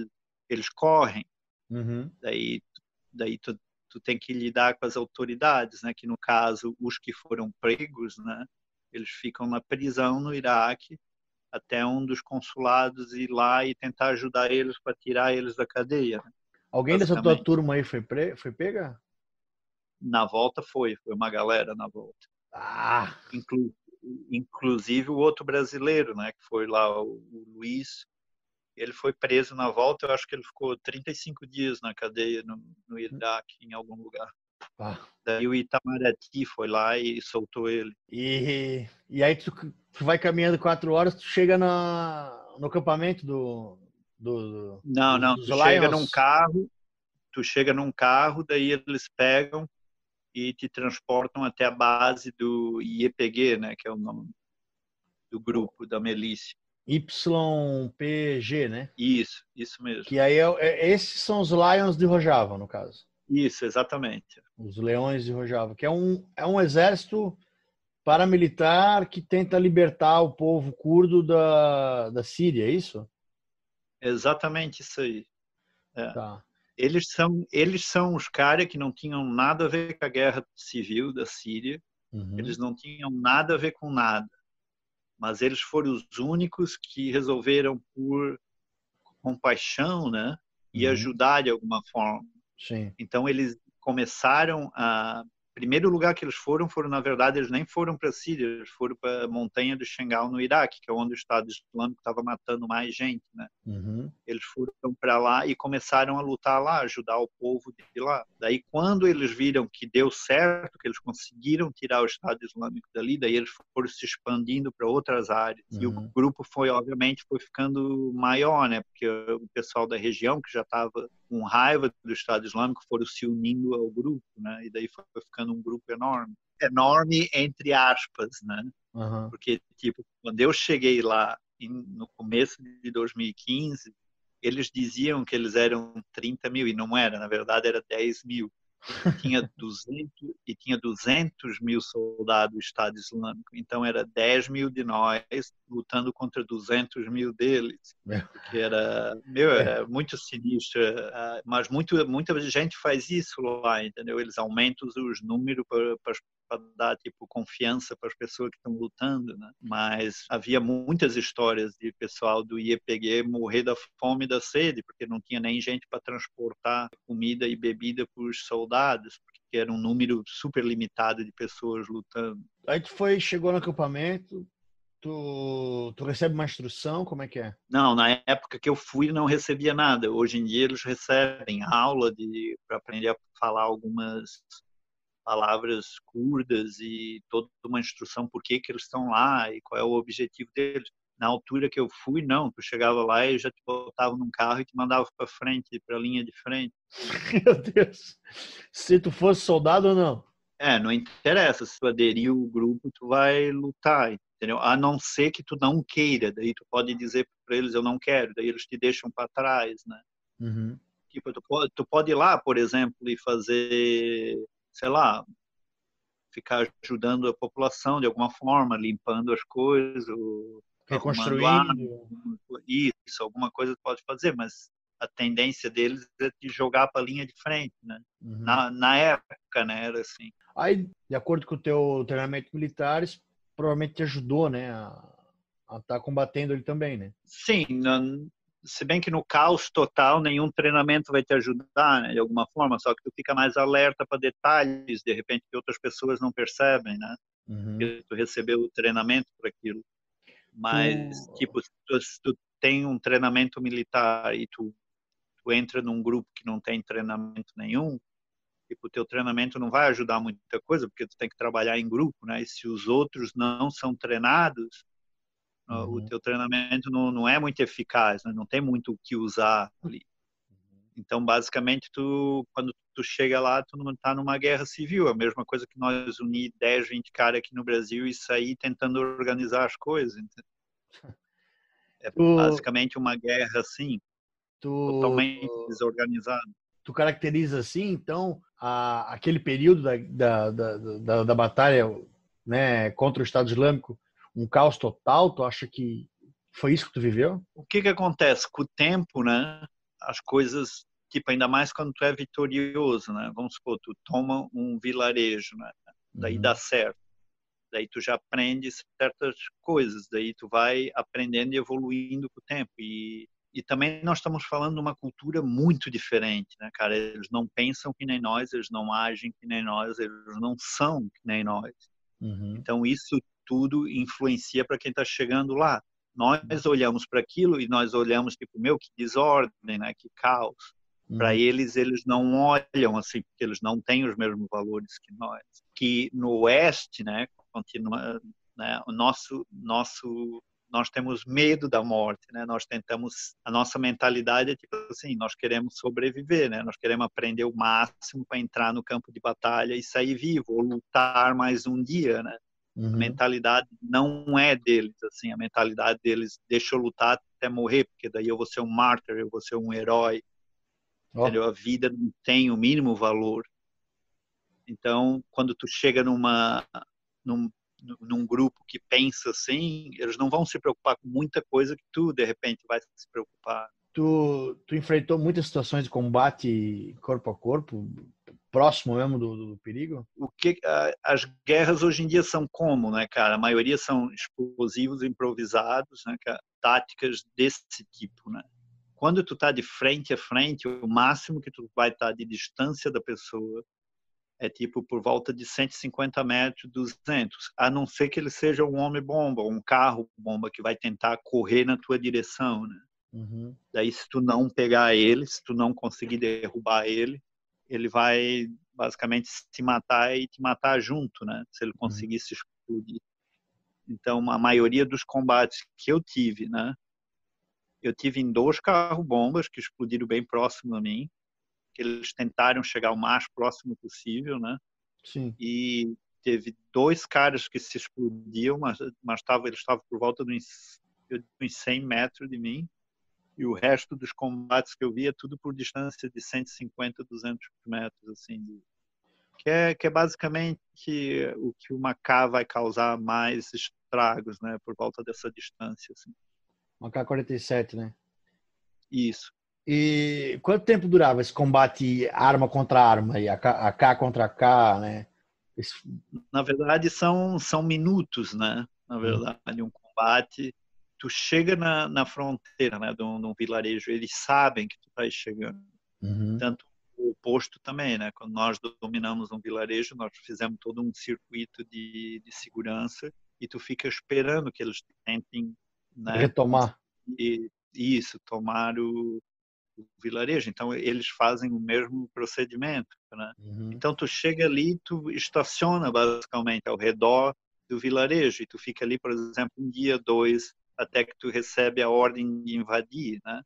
eles correm. Uhum. Daí tu tem que lidar com as autoridades, né? Que no caso, os que foram pregos, né? Eles ficam na prisão no Iraque até um dos consulados ir lá e tentar ajudar eles para tirar eles da cadeia, né? Alguém dessa tua Basicamente. turma aí foi pega? Na volta foi uma galera na volta. Ah, Inclu, inclusive o outro brasileiro, né, que foi lá, o Luiz, ele foi preso na volta, eu acho que ele ficou 35 dias na cadeia no Iraque, em algum lugar. ah. Daí o Itamaraty foi lá e soltou ele. E aí tu vai caminhando 4 horas, tu chega no acampamento Não, dos Lions. tu chega num carro, daí eles pegam e te transportam até a base do IEPG, né, que é o nome do grupo, da milícia. YPG, né? Isso mesmo. Que aí esses são os Lions de Rojava, no caso. Isso, exatamente. Os Leões de Rojava, que é um exército paramilitar que tenta libertar o povo curdo da Síria, é isso? Exatamente isso aí. É. Tá. Eles são os caras que não tinham nada a ver com a guerra civil da Síria, Uhum. eles não tinham nada a ver com nada, mas eles foram os únicos que resolveram, por compaixão, né, e Uhum. ajudar de alguma forma. Sim. Então, eles começaram a primeiro lugar que eles foram, na verdade, eles nem foram para a Síria, eles foram para a montanha do Shingal, no Iraque, que é onde o Estado Islâmico estava matando mais gente, né? Eles foram para lá e começaram a lutar lá, ajudar o povo de lá. Daí, quando eles viram que deu certo, que eles conseguiram tirar o Estado Islâmico dali, daí eles foram se expandindo para outras áreas. E o grupo obviamente, foi ficando maior, né? Porque o pessoal da região, que já estava com raiva do Estado Islâmico, foram se unindo ao grupo, né? E daí foi ficando um grupo enorme. Enorme, entre aspas, né? Porque, tipo, quando eu cheguei lá, no começo de 2015, eles diziam que eles eram 30 mil, e não era, na verdade era 10 mil. Tinha 200 mil soldados do Estado Islâmico, então era 10 mil de nós lutando contra 200 mil deles, que era muito sinistro, mas muita gente faz isso lá, entendeu? Eles aumentam os números para dar tipo confiança para as pessoas que estão lutando, né? Mas havia muitas histórias de pessoal do IEPG morrer da fome e da sede, porque não tinha nem gente para transportar comida e bebida para os soldados, porque era um número super limitado de pessoas lutando. Aí tu chegou no acampamento, tu recebe uma instrução, como é que é? Não, na época que eu fui não recebia nada. Hoje em dia eles recebem aula para aprender a falar algumas palavras curdas e toda uma instrução por que eles estão lá e qual é o objetivo deles. Na altura que eu fui, não, tu chegava lá e já te botava num carro e te mandava para frente, para a linha de frente. Meu Deus! Se tu fosse soldado ou não? Não interessa, se tu aderir ao grupo, tu vai lutar, entendeu? A não ser que tu não queira, daí tu pode dizer para eles, eu não quero, daí eles te deixam para trás, né? Tipo, tu pode ir lá, por exemplo, e fazer, sei lá, ficar ajudando a população de alguma forma, limpando as coisas, arrumando água, isso, alguma coisa tu pode fazer, mas a tendência deles é te jogar para a linha de frente, né? Na época, né, era assim. Aí, de acordo com o teu treinamento militar, isso provavelmente te ajudou, né, a estar combatendo ele também, né? Sim, se bem que no caos total nenhum treinamento vai te ajudar, né, de alguma forma, só que tu fica mais alerta para detalhes, de repente que outras pessoas não percebem, né? Porque tu recebeu o treinamento para aquilo. Mas, tipo, se tu tem um treinamento militar e tu entra num grupo que não tem treinamento nenhum, tipo, o teu treinamento não vai ajudar muita coisa, porque tu tem que trabalhar em grupo, né? E se os outros não são treinados, o teu treinamento não é muito eficaz, né? Não tem muito o que usar ali. Então, basicamente, quando tu chega lá, tu não está numa guerra civil. É a mesma coisa que nós unir 10, 20 caras aqui no Brasil e sair tentando organizar as coisas. É basicamente uma guerra assim, totalmente desorganizada. Tu caracteriza assim, então, aquele período da batalha, né, contra o Estado Islâmico, um caos total? Tu acha que foi isso que tu viveu? O que acontece? Com o tempo, né, as coisas, tipo, ainda mais quando tu é vitorioso, né? Vamos supor, tu toma um vilarejo, né? Daí dá certo. Daí tu já aprende certas coisas, daí tu vai aprendendo e evoluindo com o tempo. E também nós estamos falando de uma cultura muito diferente, né, cara? Eles não pensam que nem nós, eles não agem que nem nós, eles não são que nem nós. Então isso tudo influencia para quem está chegando lá. Nós olhamos para aquilo e nós olhamos tipo, meu, que desordem, né? Que caos. Para eles não olham assim, porque eles não têm os mesmos valores que nós. Que no Oeste, né, continua, né, nós temos medo da morte, né? Nós tentamos, a nossa mentalidade é tipo assim, nós queremos sobreviver, né? Nós queremos aprender o máximo para entrar no campo de batalha e sair vivo, ou lutar mais um dia, né? A mentalidade não é deles, assim, a mentalidade deles, deixa eu lutar até morrer, porque daí eu vou ser um mártir, eu vou ser um herói. Entendeu? A vida não tem o mínimo valor. Então, quando tu chega num grupo que pensa assim, eles não vão se preocupar com muita coisa que tu, de repente, vai se preocupar. Tu enfrentou muitas situações de combate corpo a corpo, próximo mesmo do perigo? As guerras hoje em dia são como, né, cara? A maioria são explosivos improvisados, né, cara? Táticas desse tipo, né? Quando tu tá de frente a frente, o máximo que tu vai estar de distância da pessoa é tipo por volta de 150 metros, 200, a não ser que ele seja um homem-bomba, um carro-bomba que vai tentar correr na tua direção, né? Uhum. Daí, se tu não pegar ele, se tu não conseguir derrubar ele, ele vai basicamente se matar e te matar junto, né? Se ele conseguir se explodir. Então, a maioria dos combates que eu tive, né? Eu tive em 2 carro-bombas que explodiram bem próximo a mim, que eles tentaram chegar o mais próximo possível, né? Sim. E teve 2 caras que se explodiam, mas eles estavam por volta de uns 100 metros de mim. E o resto dos combates que eu vi é tudo por distância de 150, 200 metros, assim, que é basicamente o que uma K vai causar mais estragos, né, por volta dessa distância, assim. Uma K-47, né? Isso. E quanto tempo durava esse combate arma contra arma aí, AK contra AK, né? Esse... Na verdade, são minutos, né? Na verdade, um combate. Tu chega na fronteira, né, de um vilarejo, eles sabem que tu estás chegando. Tanto o oposto também, né? Quando nós dominamos um vilarejo, nós fizemos todo um circuito de segurança e tu fica esperando que eles tentem, né, retomar. Isso, tomar o vilarejo. Então, eles fazem o mesmo procedimento, né? Então, tu chega ali, tu estaciona basicamente ao redor do vilarejo e tu fica ali, por exemplo, um dia, 2, até que tu recebe a ordem de invadir, né?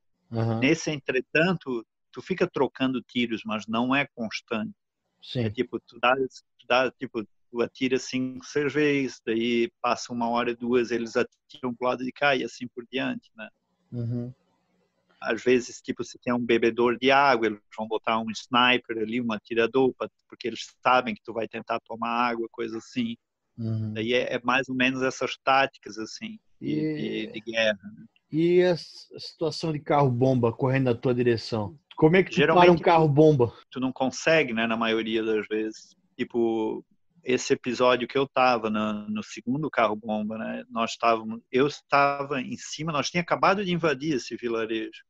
Nesse entretanto, tu fica trocando tiros, mas não é constante. Sim. É tipo, tu atira 5, 6 vezes, daí passa 1 hora, 2, eles atiram pro lado de cá e assim por diante, né? Às vezes, tipo, se tem um bebedor de água, eles vão botar um sniper ali, um atirador, porque eles sabem que tu vai tentar tomar água, coisa assim. Daí é mais ou menos essas táticas, assim, de guerra. Né? E a situação de carro-bomba correndo na tua direção? Como é que tu para um Geralmente, carro-bomba? tu não consegue, né, na maioria das vezes. Tipo, esse episódio que eu tava no segundo carro-bomba, né, eu estava em cima, nós tínhamos acabado de invadir esse vilarejo.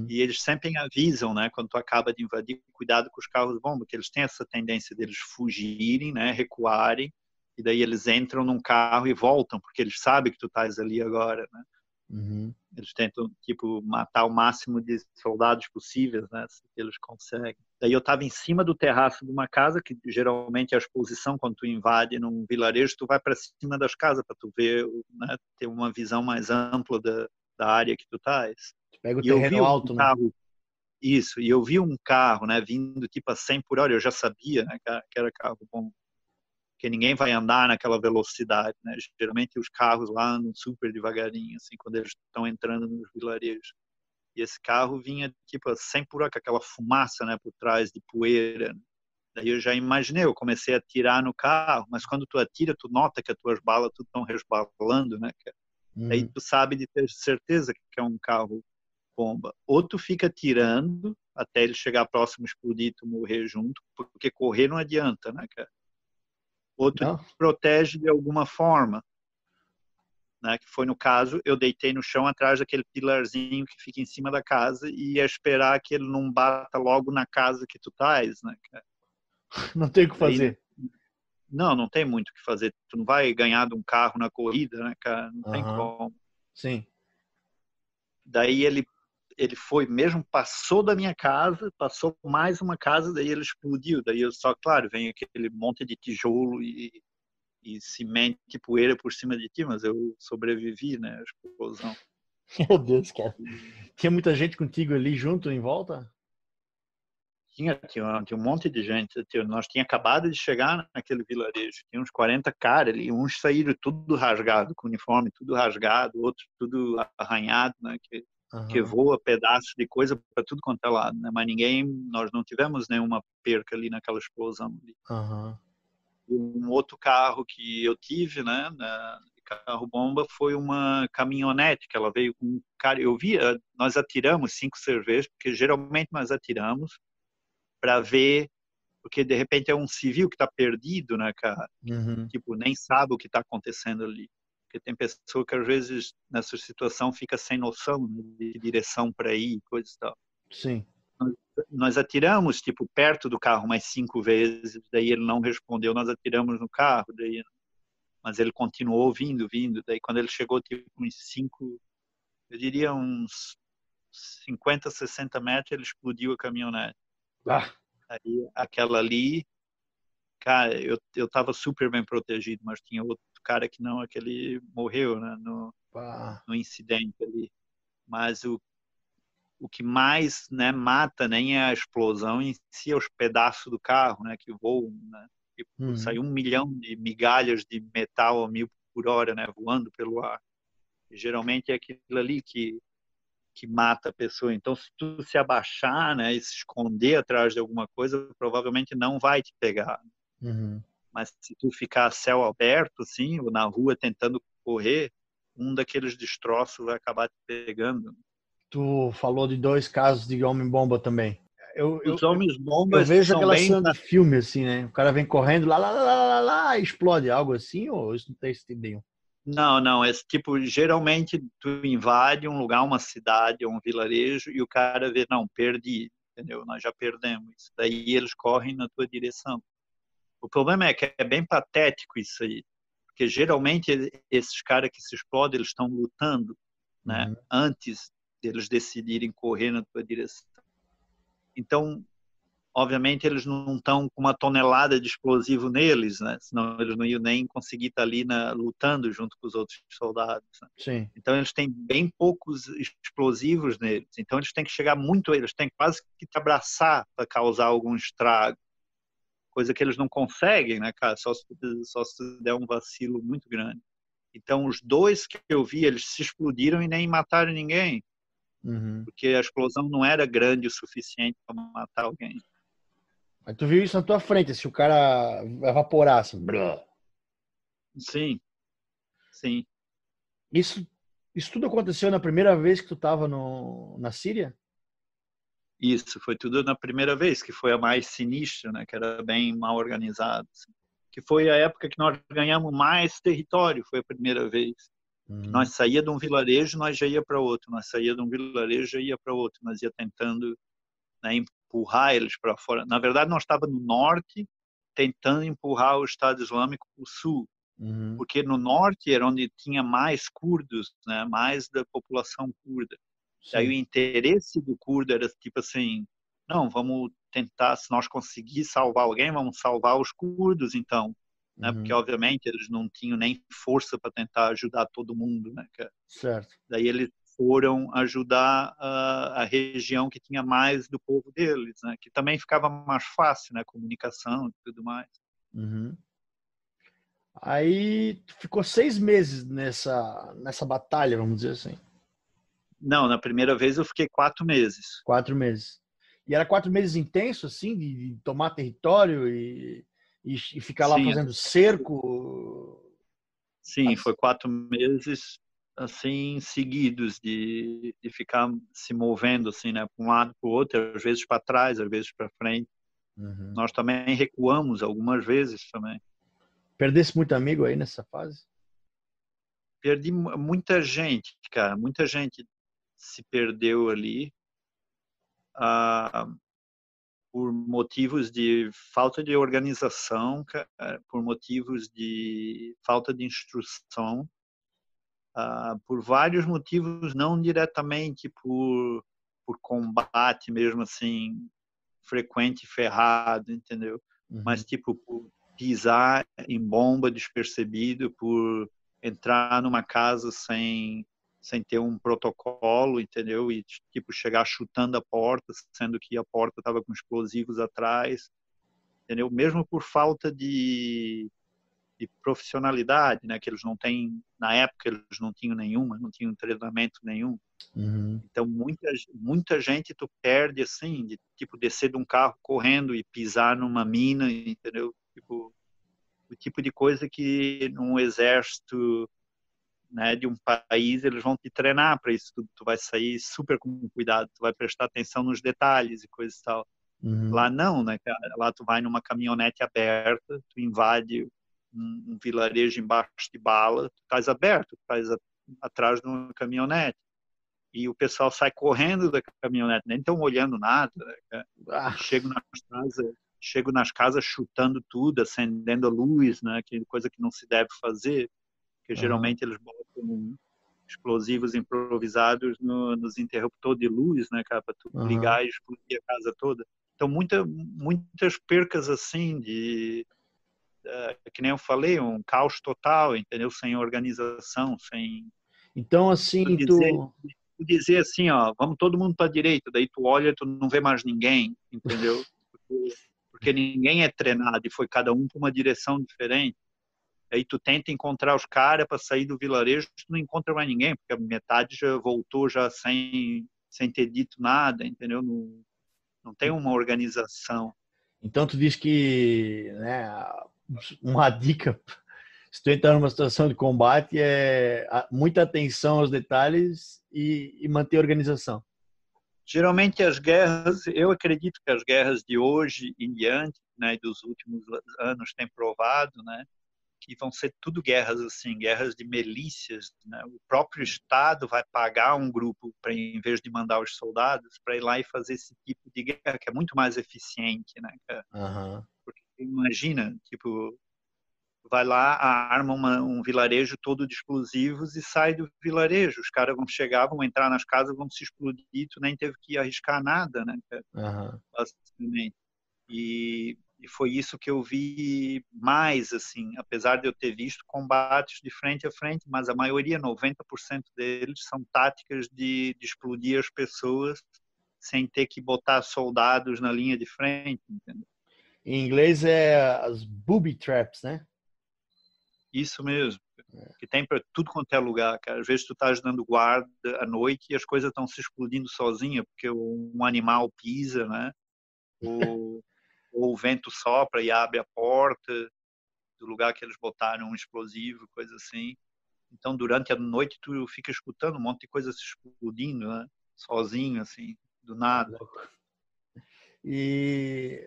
E eles sempre avisam, né, quando tu acaba de invadir, cuidado com os carros-bomba, que eles têm essa tendência deles fugirem, né, recuarem, e daí eles entram num carro e voltam, porque eles sabem que tu estás ali agora, né? Eles tentam, tipo, matar o máximo de soldados possíveis, né, se eles conseguem. Daí eu estava em cima do terraço de uma casa, que geralmente é a exposição, quando tu invade num vilarejo, tu vai para cima das casas para tu ver, né, ter uma visão mais ampla da área que tu estás. Pega o E eu vi terreno um alto, né? carro, isso, e eu vi um carro, né, vindo tipo a 100 por hora, eu já sabia, né, que era carro bom, porque ninguém vai andar naquela velocidade, né? Geralmente os carros lá andam super devagarinho, assim, quando eles estão entrando nos vilarejos. E esse carro vinha tipo a 100 por hora, com aquela fumaça, né, por trás de poeira. Daí eu já imaginei, eu comecei a atirar no carro, mas quando tu atira, tu nota que as tuas balas tudo estão resbalando, né? Daí tu sabe de ter certeza que é um carro bomba. Ou tu fica tirando até ele chegar próximo, explodir, tu morrer junto, porque correr não adianta, né, cara? Ou tu te protege de alguma forma, né? Que foi no caso, eu deitei no chão atrás daquele pilarzinho que fica em cima da casa e ia esperar que ele não bata logo na casa que tu tais, né, cara? Não tem o que Daí, fazer. não tem muito o que fazer. Tu não vai ganhar de um carro na corrida, né, cara? Não tem como. Sim. Daí ele foi mesmo, passou da minha casa, passou mais uma casa, daí ele explodiu. Daí eu só, claro, vem aquele monte de tijolo e cimento e poeira por cima de ti, mas eu sobrevivi, né, à explosão. Meu Deus, cara. Tinha muita gente contigo ali junto, em volta? Tinha um monte de gente. Nós tínhamos acabado de chegar naquele vilarejo. Tinha uns 40 caras ali. Uns saíram tudo rasgado, com uniforme tudo rasgado, outros tudo arranhado, né? Que voa pedaços de coisa para tudo quanto é lado, né? Mas nós não tivemos nenhuma perca ali naquela explosão. Ali. Um outro carro que eu tive, né? Carro-bomba foi uma caminhonete que ela veio com um cara. Eu vi, nós atiramos 5 cervejas, porque geralmente nós atiramos para ver, porque de repente é um civil que está perdido, né, cara? Tipo, nem sabe o que está acontecendo ali. Porque tem pessoa que às vezes nessa situação fica sem noção, né, de direção para ir, coisa e tal. Sim. nós atiramos, tipo, perto do carro mais 5 vezes, daí ele não respondeu, nós atiramos no carro, daí, mas ele continuou vindo, daí quando ele chegou, tipo, uns 5, eu diria uns 50, 60 metros, ele explodiu a caminhonete. Ah, Aí, aquela ali, cara, eu tava super bem protegido, mas tinha outro cara que não, aquele morreu, né, pá. no incidente ali. Mas o que mais, né, mata nem é a explosão em si, é os pedaços do carro, né, que voam, né? Tipo, sai 1 milhão de migalhas de metal a 1.000 por hora, né, voando pelo ar. E, geralmente é aquilo ali que mata a pessoa. Então, se tu se abaixar, né, e se esconder atrás de alguma coisa, provavelmente não vai te pegar. Uhum. Mas se tu ficar a céu aberto, assim, ou na rua tentando correr, um daqueles destroços vai acabar te pegando. Tu falou de 2 casos de homem-bomba também. Eu, eu, Os eu, homens eu bombas vejo são aquela bem. cena de filme, assim, né? O cara vem correndo lá, lá, lá, lá, lá, lá, e explode. Algo assim, ou isso não tem sentido nenhum? Não, não, esse tipo, geralmente tu invade um lugar, uma cidade ou um vilarejo e o cara vê, não, perdi, entendeu? Nós já perdemos. Daí eles correm na tua direção. O problema é que é bem patético isso aí, porque geralmente esses caras que se explodem, eles estão lutando, né? Uhum. Antes deles decidirem correr na tua direção. Então, obviamente eles não estão com 1 tonelada de explosivo neles, né? Senão eles não iam nem conseguir estar ali lutando junto com os outros soldados, né? Sim. Então eles têm bem poucos explosivos neles. Então eles têm que chegar muito, eles têm quase que te abraçar para causar algum estrago, coisa que eles não conseguem, né, cara? Só se der um vacilo muito grande. Então os 2 que eu vi, eles se explodiram e nem mataram ninguém, Uhum. porque a explosão não era grande o suficiente para matar alguém. Mas tu viu isso na tua frente, se o cara evaporasse. Brrr. Sim, sim. Isso, isso tudo aconteceu na primeira vez que tu estava na Síria? Isso, foi tudo na primeira vez, que foi a mais sinistra, né? Que era bem mal organizado. Assim. Que foi a época que nós ganhamos mais território, foi a primeira vez. Que Uhum. nós saía de um vilarejo, nós já ia para outro. Nós saía de um vilarejo, já ia para outro. Nós ia tentando, né, empurrar eles para fora. Na verdade, nós estávamos no norte, tentando empurrar o Estado Islâmico para o sul. Uhum. Porque no norte era onde tinha mais curdos, né? Mais da população curda. Daí o Sim. interesse do curdo era tipo assim, não, vamos tentar, se nós conseguir salvar alguém, vamos salvar os curdos então, né? Porque Uhum. obviamente eles não tinham nem força para tentar ajudar todo mundo, né? Certo. Daí eles foram ajudar a região que tinha mais do povo deles, né? Que também ficava mais fácil, né? Comunicação e tudo mais. Uhum. Aí tu ficou 6 meses nessa batalha, vamos dizer assim. Não, na primeira vez eu fiquei 4 meses. 4 meses. E era 4 meses intensos, assim, de tomar território e ficar lá Sim, fazendo cerco. sim, foi 4 meses assim seguidos de ficar se movendo assim, né, para um lado para o outro, às vezes para trás, às vezes para frente. Uhum. Nós também recuamos algumas vezes também. Perdesse muito amigo aí nessa fase? Perdi muita gente, cara, muita gente se perdeu ali ah, por motivos de falta de organização, cara, por motivos de falta de instrução. Por vários motivos, não diretamente por combate mesmo assim, frequente e ferrado, entendeu? Uhum. Mas tipo, por pisar em bomba despercebido, por entrar numa casa sem ter um protocolo, entendeu? E tipo, chegar chutando a porta, sendo que a porta estava com explosivos atrás, entendeu? Mesmo por falta de profissionalidade, né? Que eles não têm, na época eles não tinham nenhuma, não tinham treinamento nenhum. Uhum. Então muita gente tu perde assim, de tipo descer de um carro correndo e pisar numa mina, entendeu? Tipo o tipo de coisa que num exército, né, de um país eles vão te treinar para isso tudo. Tu vai sair super com cuidado, tu vai prestar atenção nos detalhes e coisas e tal. Uhum. Lá não, né, cara? Lá tu vai numa caminhonete aberta, tu invade um vilarejo embaixo de bala, tu estás aberto, tu estás atrás de uma caminhonete. e o pessoal sai correndo da caminhonete, nem estão olhando nada, né, cara? Ah, Chego nas casas chutando tudo, acendendo a luz, né? Que coisa que não se deve fazer, porque aham, geralmente eles botam explosivos improvisados nos interruptores de luz, né, cara, para tu aham. ligar e explodir a casa toda. Então, muitas percas assim que nem eu falei, um caos total, entendeu? Sem organização, sem Então, tu assim, dizer, tu dizer assim, ó, vamos todo mundo para a direita, daí tu olha, tu não vê mais ninguém, entendeu? Porque ninguém é treinado e foi cada um para uma direção diferente. Aí tu tenta encontrar os caras para sair do vilarejo, tu não encontra mais ninguém, porque a metade já voltou já sem ter dito nada, entendeu? Não tem uma organização. então tu diz que, né, uma dica se tu entrar numa situação de combate é muita atenção aos detalhes e manter a organização. Geralmente as guerras, eu acredito que as guerras de hoje em diante, né, dos últimos anos têm provado, né, que vão ser tudo guerras assim, guerras de milícias, né? O próprio Estado vai pagar um grupo para, em vez de mandar os soldados, para ir lá e fazer esse tipo de guerra, que é muito mais eficiente, né, cara? Aham. Porque imagina, tipo, vai lá, arma um vilarejo todo de explosivos e sai do vilarejo. Os caras vão chegar, vão entrar nas casas, vão se explodir, tu nem teve que arriscar nada, né, cara? Aham. Basicamente. E foi isso que eu vi mais, assim, apesar de eu ter visto combates de frente a frente, mas a maioria, 90% deles, são táticas de explodir as pessoas sem ter que botar soldados na linha de frente, entendeu? Em inglês é as booby traps, né? Isso mesmo, que tem para tudo quanto é lugar, cara. Às vezes tu estás dando guarda à noite e as coisas estão se explodindo sozinha, porque um animal pisa, né? Ou, ou o vento sopra e abre a porta do lugar que eles botaram um explosivo, coisa assim. Então, durante a noite, tu fica escutando um monte de coisa se explodindo, né? Sozinho, assim, do Tá nada. louco. E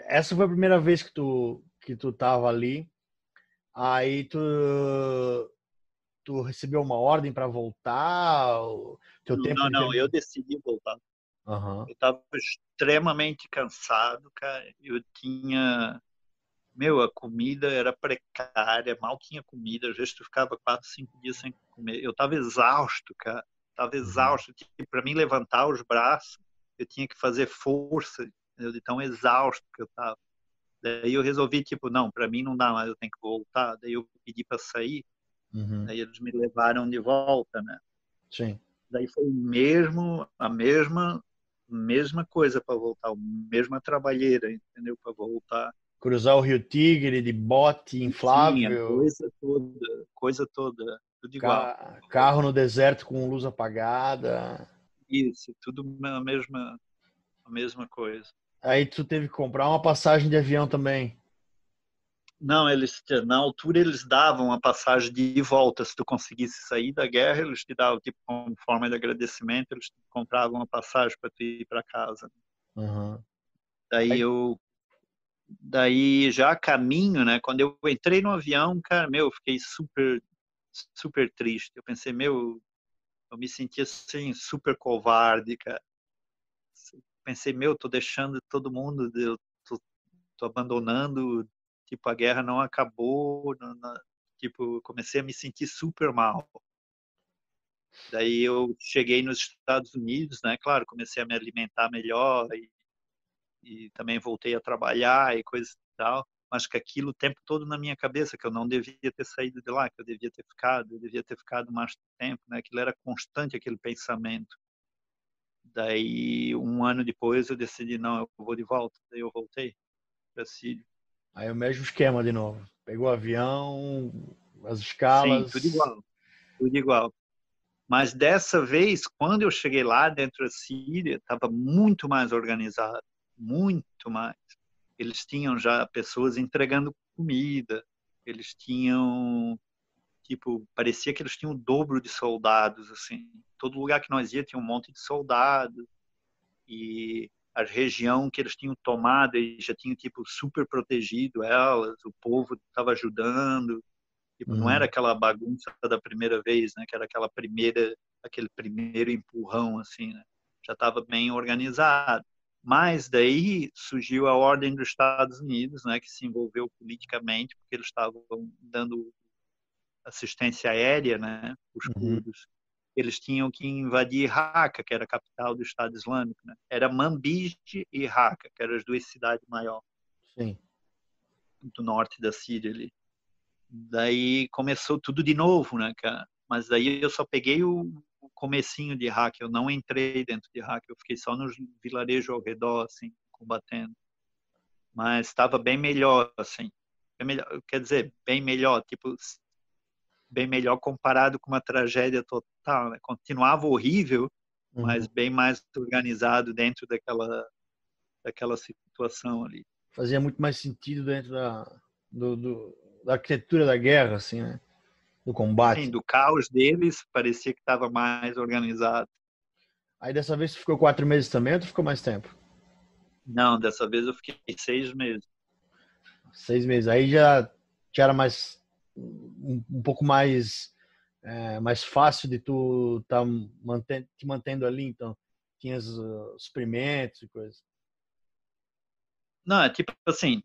essa foi a primeira vez que tu tava ali. Aí tu recebeu uma ordem para voltar, teu Não, tempo não, de não, eu terminar. decidi voltar. Aham. Eu estava extremamente cansado, cara. Eu tinha... Meu, a comida era precária, mal tinha comida. Às vezes tu ficava 4, 5 dias sem comer. Eu estava exausto, cara. Estava Uhum. exausto. Para mim levantar os braços, eu tinha que fazer força, entendeu? De tão exausto que eu estava. Daí eu resolvi, tipo, não, para mim não dá mais, eu tenho que voltar. Daí eu pedi para sair, Uhum. daí eles me levaram de volta, né? Sim. Daí foi a mesma coisa para voltar, a mesma trabalheira, entendeu? Para voltar. Cruzar o Rio Tigre de bote Sim, a inflável, coisa toda, tudo igual. carro no deserto com luz apagada. Isso, tudo a mesma coisa. Aí tu teve que comprar uma passagem de avião também. Não, na altura eles davam a passagem de volta. Se tu conseguisse sair da guerra, eles te davam, tipo, como forma de agradecimento, eles compravam a passagem para tu ir para casa. Uhum. Daí Aí, eu, daí já a caminho, né? Quando eu entrei no avião, cara, meu, eu fiquei super triste. Eu pensei, meu, eu me senti assim super covarde, cara. Pensei, meu, tô deixando todo mundo, eu tô abandonando, tipo, a guerra não acabou, tipo, comecei a me sentir super mal. Daí eu cheguei nos Estados Unidos, né? Claro, comecei a me alimentar melhor e também voltei a trabalhar e coisa e tal. Mas que aquilo o tempo todo na minha cabeça, que eu não devia ter saído de lá, que eu devia ter ficado mais tempo, né? Aquilo era constante, aquele pensamento. Daí, um ano depois, eu decidi, não, eu vou de volta. Daí eu voltei para Sírio. aí o mesmo esquema de novo. Pegou o avião, as Sim, escalas. tudo igual. Mas dessa vez, quando eu cheguei lá dentro da Síria, estava muito mais organizado, muito mais. Eles tinham já pessoas entregando comida, eles tinham, tipo, parecia que eles tinham o dobro de soldados, assim. Todo lugar que nós ia tinha um monte de soldados e a região que eles tinham tomado, eles já tinham, tipo, super protegido elas, o povo estava ajudando. Tipo, não era Uhum. aquela bagunça da primeira vez, né? Que era aquela primeira aquele primeiro empurrão, assim, né? Já estava bem organizado. Mas daí surgiu a Ordem dos Estados Unidos, né, que se envolveu politicamente, porque eles estavam dando assistência aérea, né, os Uhum. curdos. Eles tinham que invadir Raqqa, que era a capital do Estado Islâmico, né? Era Manbij e Raqqa, que eram as duas cidades maiores Sim. do norte da Síria ali. Daí começou tudo de novo, né, cara? Mas daí eu só peguei o comecinho de Raqqa, eu não entrei dentro de Raqqa, eu fiquei só nos vilarejos ao redor, assim, combatendo. Mas estava bem melhor, assim. Bem melhor, quer dizer, bem melhor, tipo, bem melhor comparado com uma tragédia total, né? Continuava horrível, mas Uhum. bem mais organizado dentro daquela situação ali. Fazia muito mais sentido dentro da arquitetura da guerra, assim, né? Do Sim, combate. do caos deles, parecia que estava mais organizado. Aí dessa vez você ficou 4 meses também ou tu ficou mais tempo? Não, dessa vez eu fiquei 6 meses. 6 meses. Aí já era mais um pouco mais fácil de tu tá te mantendo ali, então tinha os suprimentos e coisas. Não, é tipo assim,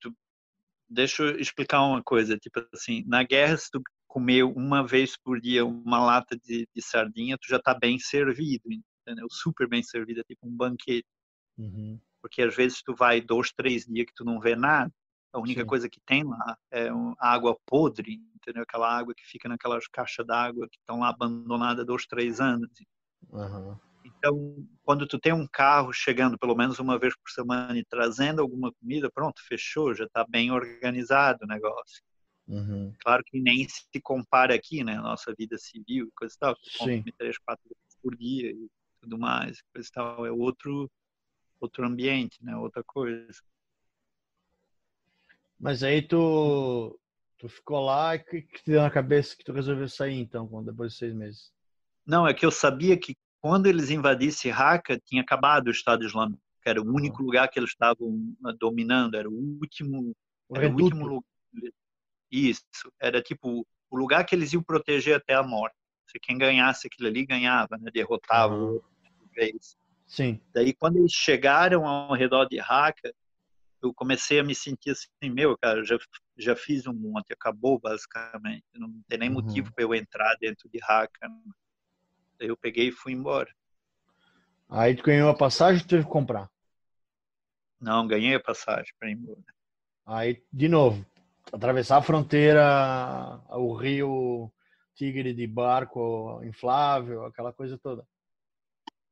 deixa eu explicar uma coisa. Tipo assim, na guerra, se tu comer uma vez por dia uma lata de sardinha, tu já está bem servido, entendeu? Super bem servido, é tipo um banquete. Uhum. Porque às vezes tu vai 2, 3 dias que tu não vê nada, a única Sim. coisa que tem lá é água podre, entendeu? Aquela água que fica naquelas caixas d'água que estão lá abandonadas 2, 3 anos. Uhum. Então, quando tu tem um carro chegando pelo menos uma vez por semana e trazendo alguma comida, pronto, fechou, já está bem organizado o negócio. Uhum. Claro que nem se compara aqui, né? A nossa vida civil e coisa e tal, tu come Sim. 3, 4 vezes por dia e tudo mais, coisa e tal, é outro ambiente, né? Outra coisa. Mas aí tu ficou lá e que te deu na cabeça que tu resolveu sair então, depois de 6 meses? Não, é que eu sabia que quando eles invadissem Raqqa, tinha acabado o Estado Islâmico, que era o Uhum. único lugar que eles estavam dominando, O era o último reduto. lugar. Isso, era tipo o lugar que eles iam proteger até a morte. Se quem ganhasse aquilo ali ganhava, né? Derrotava o Uhum. outro de vez. Sim. Daí quando eles chegaram ao redor de Raqqa, eu comecei a me sentir assim, meu, cara, já fiz um monte, acabou basicamente, não tem nem motivo Uhum. para eu entrar dentro de Raqqa. Daí eu peguei e fui embora. Aí tu ganhou a passagem e teve que comprar. Não, ganhei a passagem para ir embora. Aí, de novo, atravessar a fronteira, o rio Tigre de barco inflável, aquela coisa toda.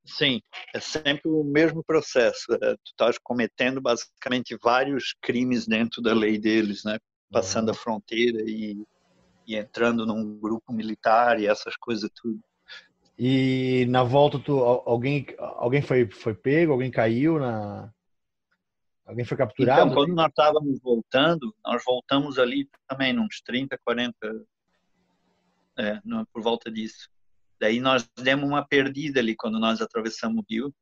Sim, é sempre o mesmo processo. Tu estás cometendo basicamente vários crimes dentro da lei deles, né? Passando a Uhum. fronteira e entrando num grupo militar e essas coisas tudo. E na volta alguém foi pego, alguém caiu alguém foi Então, capturado quando ali? nós estávamos voltando, nós voltamos ali também, uns 30, 40, por volta disso. Daí nós demos uma perdida ali quando nós atravessamos o rio.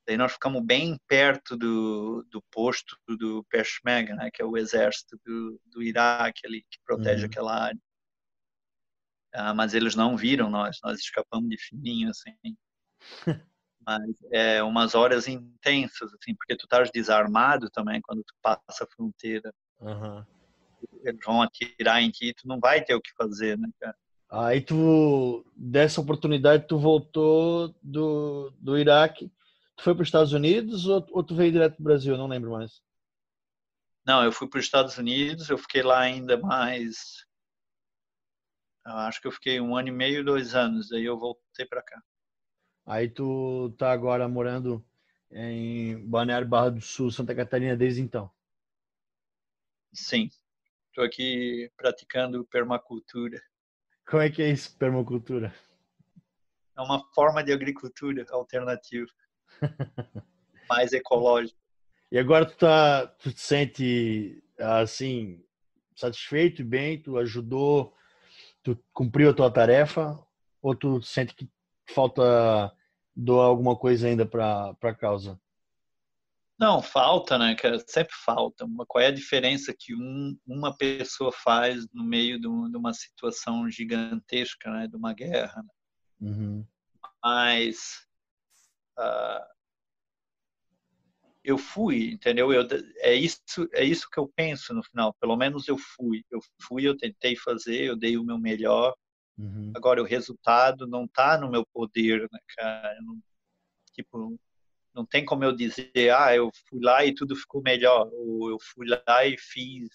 Daí nós ficamos bem perto do posto do Peshmerga, né, que é o exército do Iraque ali, que protege Uhum. aquela área. Mas eles não viram nós escapamos de fininho, assim. Mas é umas horas intensas, assim, porque tu estás desarmado também quando tu passa a fronteira. Uhum. Eles vão atirar em ti, tu não vai ter o que fazer, né, cara? Aí dessa oportunidade, tu voltou do Iraque, tu foi para os Estados Unidos ou tu veio direto para o Brasil? Eu não lembro mais. Não, eu fui para os Estados Unidos, eu fiquei lá ainda mais, acho que eu fiquei 1 ano e meio, 2 anos, daí eu voltei para cá. Aí tu tá agora morando em Balneário Barra do Sul, Santa Catarina, desde então. Sim, estou aqui praticando permacultura. Como é que é isso, permacultura? É uma forma de agricultura alternativa, mais ecológica. E agora tu te sente assim satisfeito e bem? Tu ajudou, tu cumpriu a tua tarefa? Ou tu sente que falta doar alguma coisa ainda para a causa? Não, falta, né, cara? Sempre falta. Qual é a diferença que uma pessoa faz no meio de uma situação gigantesca, né, de uma guerra? Né? Uhum. mas eu fui, entendeu? É isso que eu penso no final. Pelo menos eu fui, eu tentei fazer, eu dei o meu melhor. Uhum. Agora o resultado não está no meu poder, né, cara? Tipo, não tem como eu dizer, eu fui lá e tudo ficou melhor, ou eu fui lá e fiz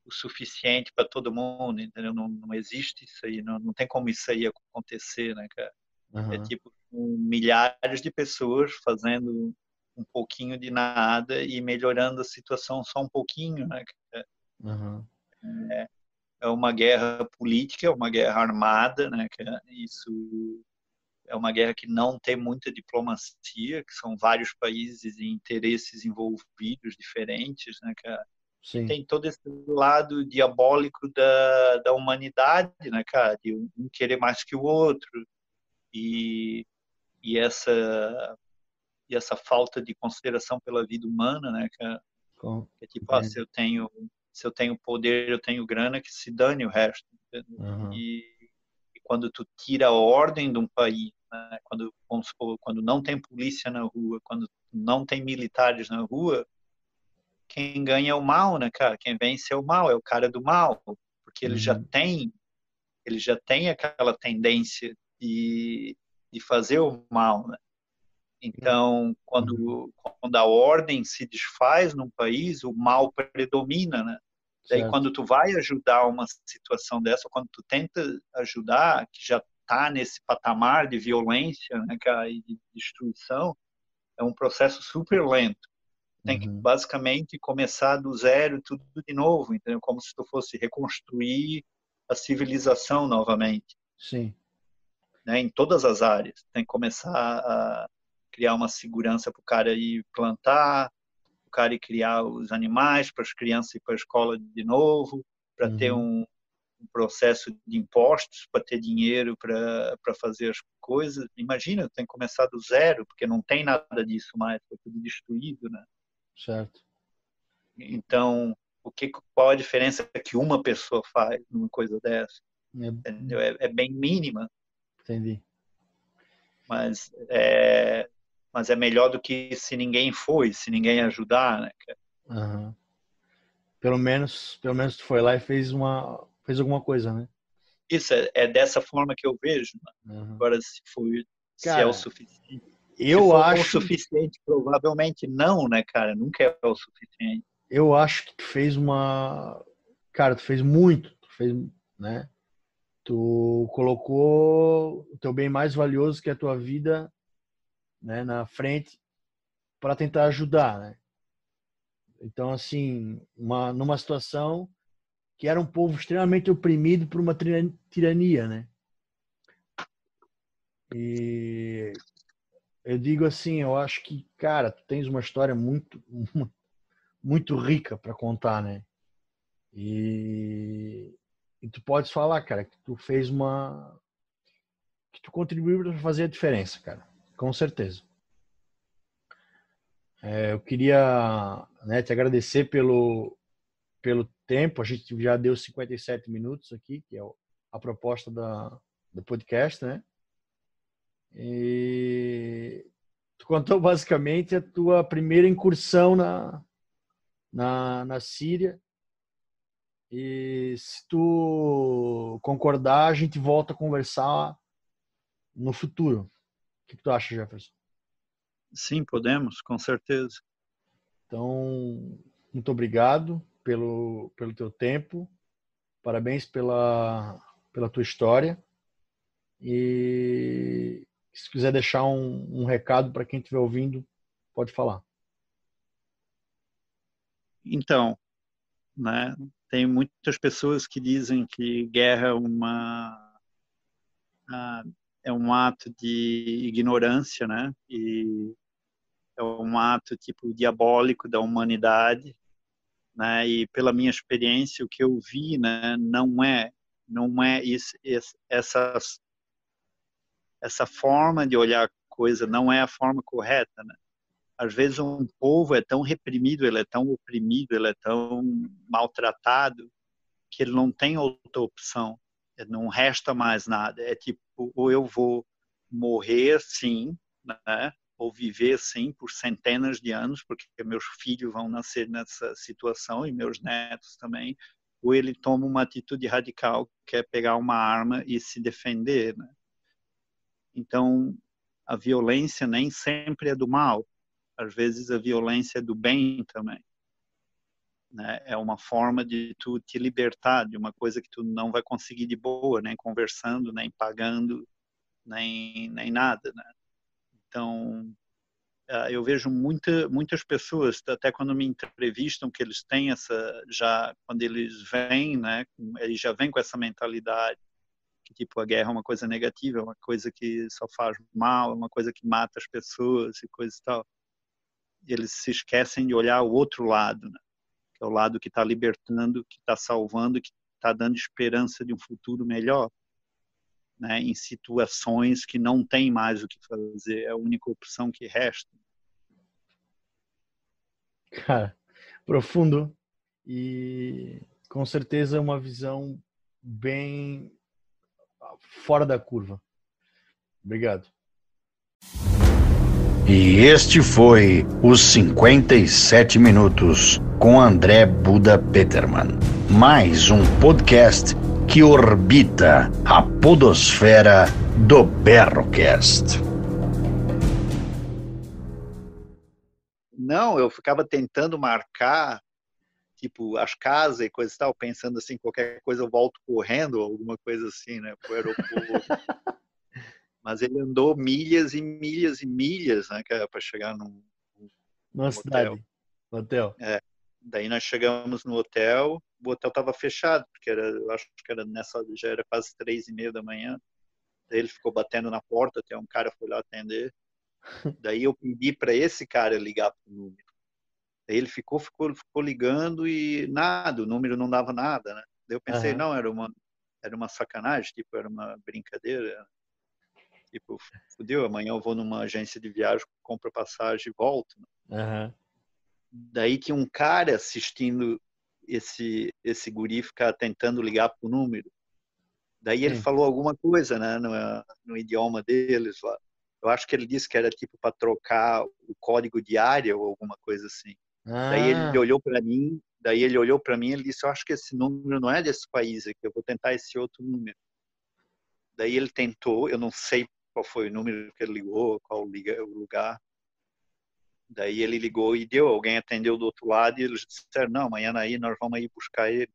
o suficiente para todo mundo, entendeu? Não existe isso aí, não tem como isso aí acontecer, né, cara? É Uhum. tipo milhares de pessoas fazendo um pouquinho de nada e melhorando a situação só um pouquinho, né? Uhum. É uma guerra política, é uma guerra armada, né? Isso é uma guerra que não tem muita diplomacia, que são vários países e interesses envolvidos diferentes, né? E Sim. tem todo esse lado diabólico da humanidade, né, cara? De um querer mais que o outro e, e essa falta de consideração pela vida humana, né, cara? É tipo, Compreendo. se eu tenho poder, eu tenho grana, que se dane o resto. Uhum. E, e quando tu tira a ordem de um país, né, quando não tem polícia na rua, quando não tem militares na rua, quem ganha é o mal, né, cara? Quem vence é o mal, é o cara do mal, porque Uhum. ele já tem aquela tendência de fazer o mal, né? Então, Uhum. quando a ordem se desfaz num país, o mal predomina, né? Daí, Certo. quando tu vai ajudar uma situação dessa, ou quando tu tenta ajudar, que já está nesse patamar de violência, né, cara, e de destruição, é um processo super lento. Tem que, Uhum. basicamente, começar do zero, tudo de novo, entendeu? Como se tu fosse reconstruir a civilização novamente, Sim. né? Em todas as áreas. Tem que começar a criar uma segurança para o cara ir plantar, o cara ir criar os animais, para as crianças ir para a escola de novo, para ter Uhum. um processo de impostos, para ter dinheiro para fazer as coisas. Imagina, tem que começar do zero, porque não tem nada disso mais, foi tudo destruído, né? Certo. Então, qual a diferença que uma pessoa faz numa coisa dessa? É, Entendeu? É bem mínima, entendi. mas mas é melhor do que se ninguém foi, se ninguém ajudar, né? Uhum. Pelo menos tu foi lá e fez alguma coisa, né? Isso é dessa forma que eu vejo, né? Uhum. Agora, se é o Cara, suficiente. Se eu for o acho, suficiente, provavelmente não, né, cara? Nunca é o suficiente. eu acho que tu fez cara, tu fez muito, tu fez, né? Tu colocou o teu bem mais valioso, que é a tua vida, né, na frente para tentar ajudar, né? Então, assim, numa situação que era um povo extremamente oprimido por uma tirania, né? E eu digo assim, eu acho que, cara, tu tens uma história muito rica para contar, né? E, e tu podes falar, cara, que tu contribuiu para fazer a diferença, cara, com certeza. Eu queria, né, te agradecer pelo tempo. A gente já deu 57 minutos aqui, que é a proposta do podcast, né? E tu contou basicamente a tua primeira incursão na Síria. E se tu concordar, a gente volta a conversar no futuro. O que tu acha, Jefferson? Sim, podemos, com certeza. Então, muito obrigado pelo teu tempo. Parabéns pela tua história. E se quiser deixar um recado para quem estiver ouvindo, pode falar. Então, né, tem muitas pessoas que dizem que guerra é um ato de ignorância, né? E é um ato tipo diabólico da humanidade, né? E pela minha experiência, o que eu vi, né, não é essa forma de olhar a coisa não é a forma correta, né? Às vezes um povo é tão reprimido, ele é tão oprimido, ele é tão maltratado que ele não tem outra opção. Não resta mais nada. É tipo, ou eu vou morrer, sim, né? Ou viver, sim, por centenas de anos, porque meus filhos vão nascer nessa situação e meus netos também, ou ele toma uma atitude radical, que é pegar uma arma e se defender, né? Então, a violência nem sempre é do mal. Às vezes, a violência é do bem também. Né? É uma forma de tu te libertar de uma coisa que tu não vai conseguir de boa, nem conversando, nem pagando, nem nada, né? Então, eu vejo muitas pessoas, até quando me entrevistam, que eles têm já quando eles vêm, né, eles já vêm com essa mentalidade que tipo a guerra é uma coisa negativa, é uma coisa que só faz mal, é uma coisa que mata as pessoas e coisa e tal. E eles se esquecem de olhar o outro lado, né? Que é o lado que está libertando, que está salvando, que está dando esperança de um futuro melhor, né? Em situações que não tem mais o que fazer, é a única opção que resta. Cara, profundo e com certeza uma visão bem fora da curva. Obrigado. E este foi os 57 Minutos com André Buda Peterman. Mais um podcast que orbita a podosfera do Berrocast. Não, eu ficava tentando marcar tipo as casas e coisa e tal, pensando assim, qualquer coisa eu volto correndo, alguma coisa assim, né, pro aeroporto. Mas ele andou milhas e milhas e milhas, né, para chegar num Na hotel. cidade, no hotel. Daí nós chegamos no hotel, o hotel estava fechado, porque eu acho que já era quase 3:30 da manhã. Daí ele ficou batendo na porta, até um cara foi lá atender. Daí eu pedi para esse cara ligar pro número. Daí ele ficou ligando e nada, o número não dava nada, né? Daí eu pensei, Aham. não, era uma sacanagem, tipo, era uma brincadeira. Tipo, fudeu, amanhã eu vou numa agência de viagem, compro passagem e volto. Aham. Daí tinha um cara assistindo esse guri ficar tentando ligar pro número. Daí ele Sim. falou alguma coisa, né, no idioma deles lá. Eu acho que ele disse que era tipo para trocar o código de área ou alguma coisa assim. Daí ele Ah, olhou para mim, e ele disse: "Eu acho que esse número não é desse país aqui, eu vou tentar esse outro número". Daí ele tentou, eu não sei qual foi o número que ele ligou, o lugar. Daí ele ligou e deu, alguém atendeu do outro lado e eles disseram: "Não, amanhã aí nós vamos aí buscar ele".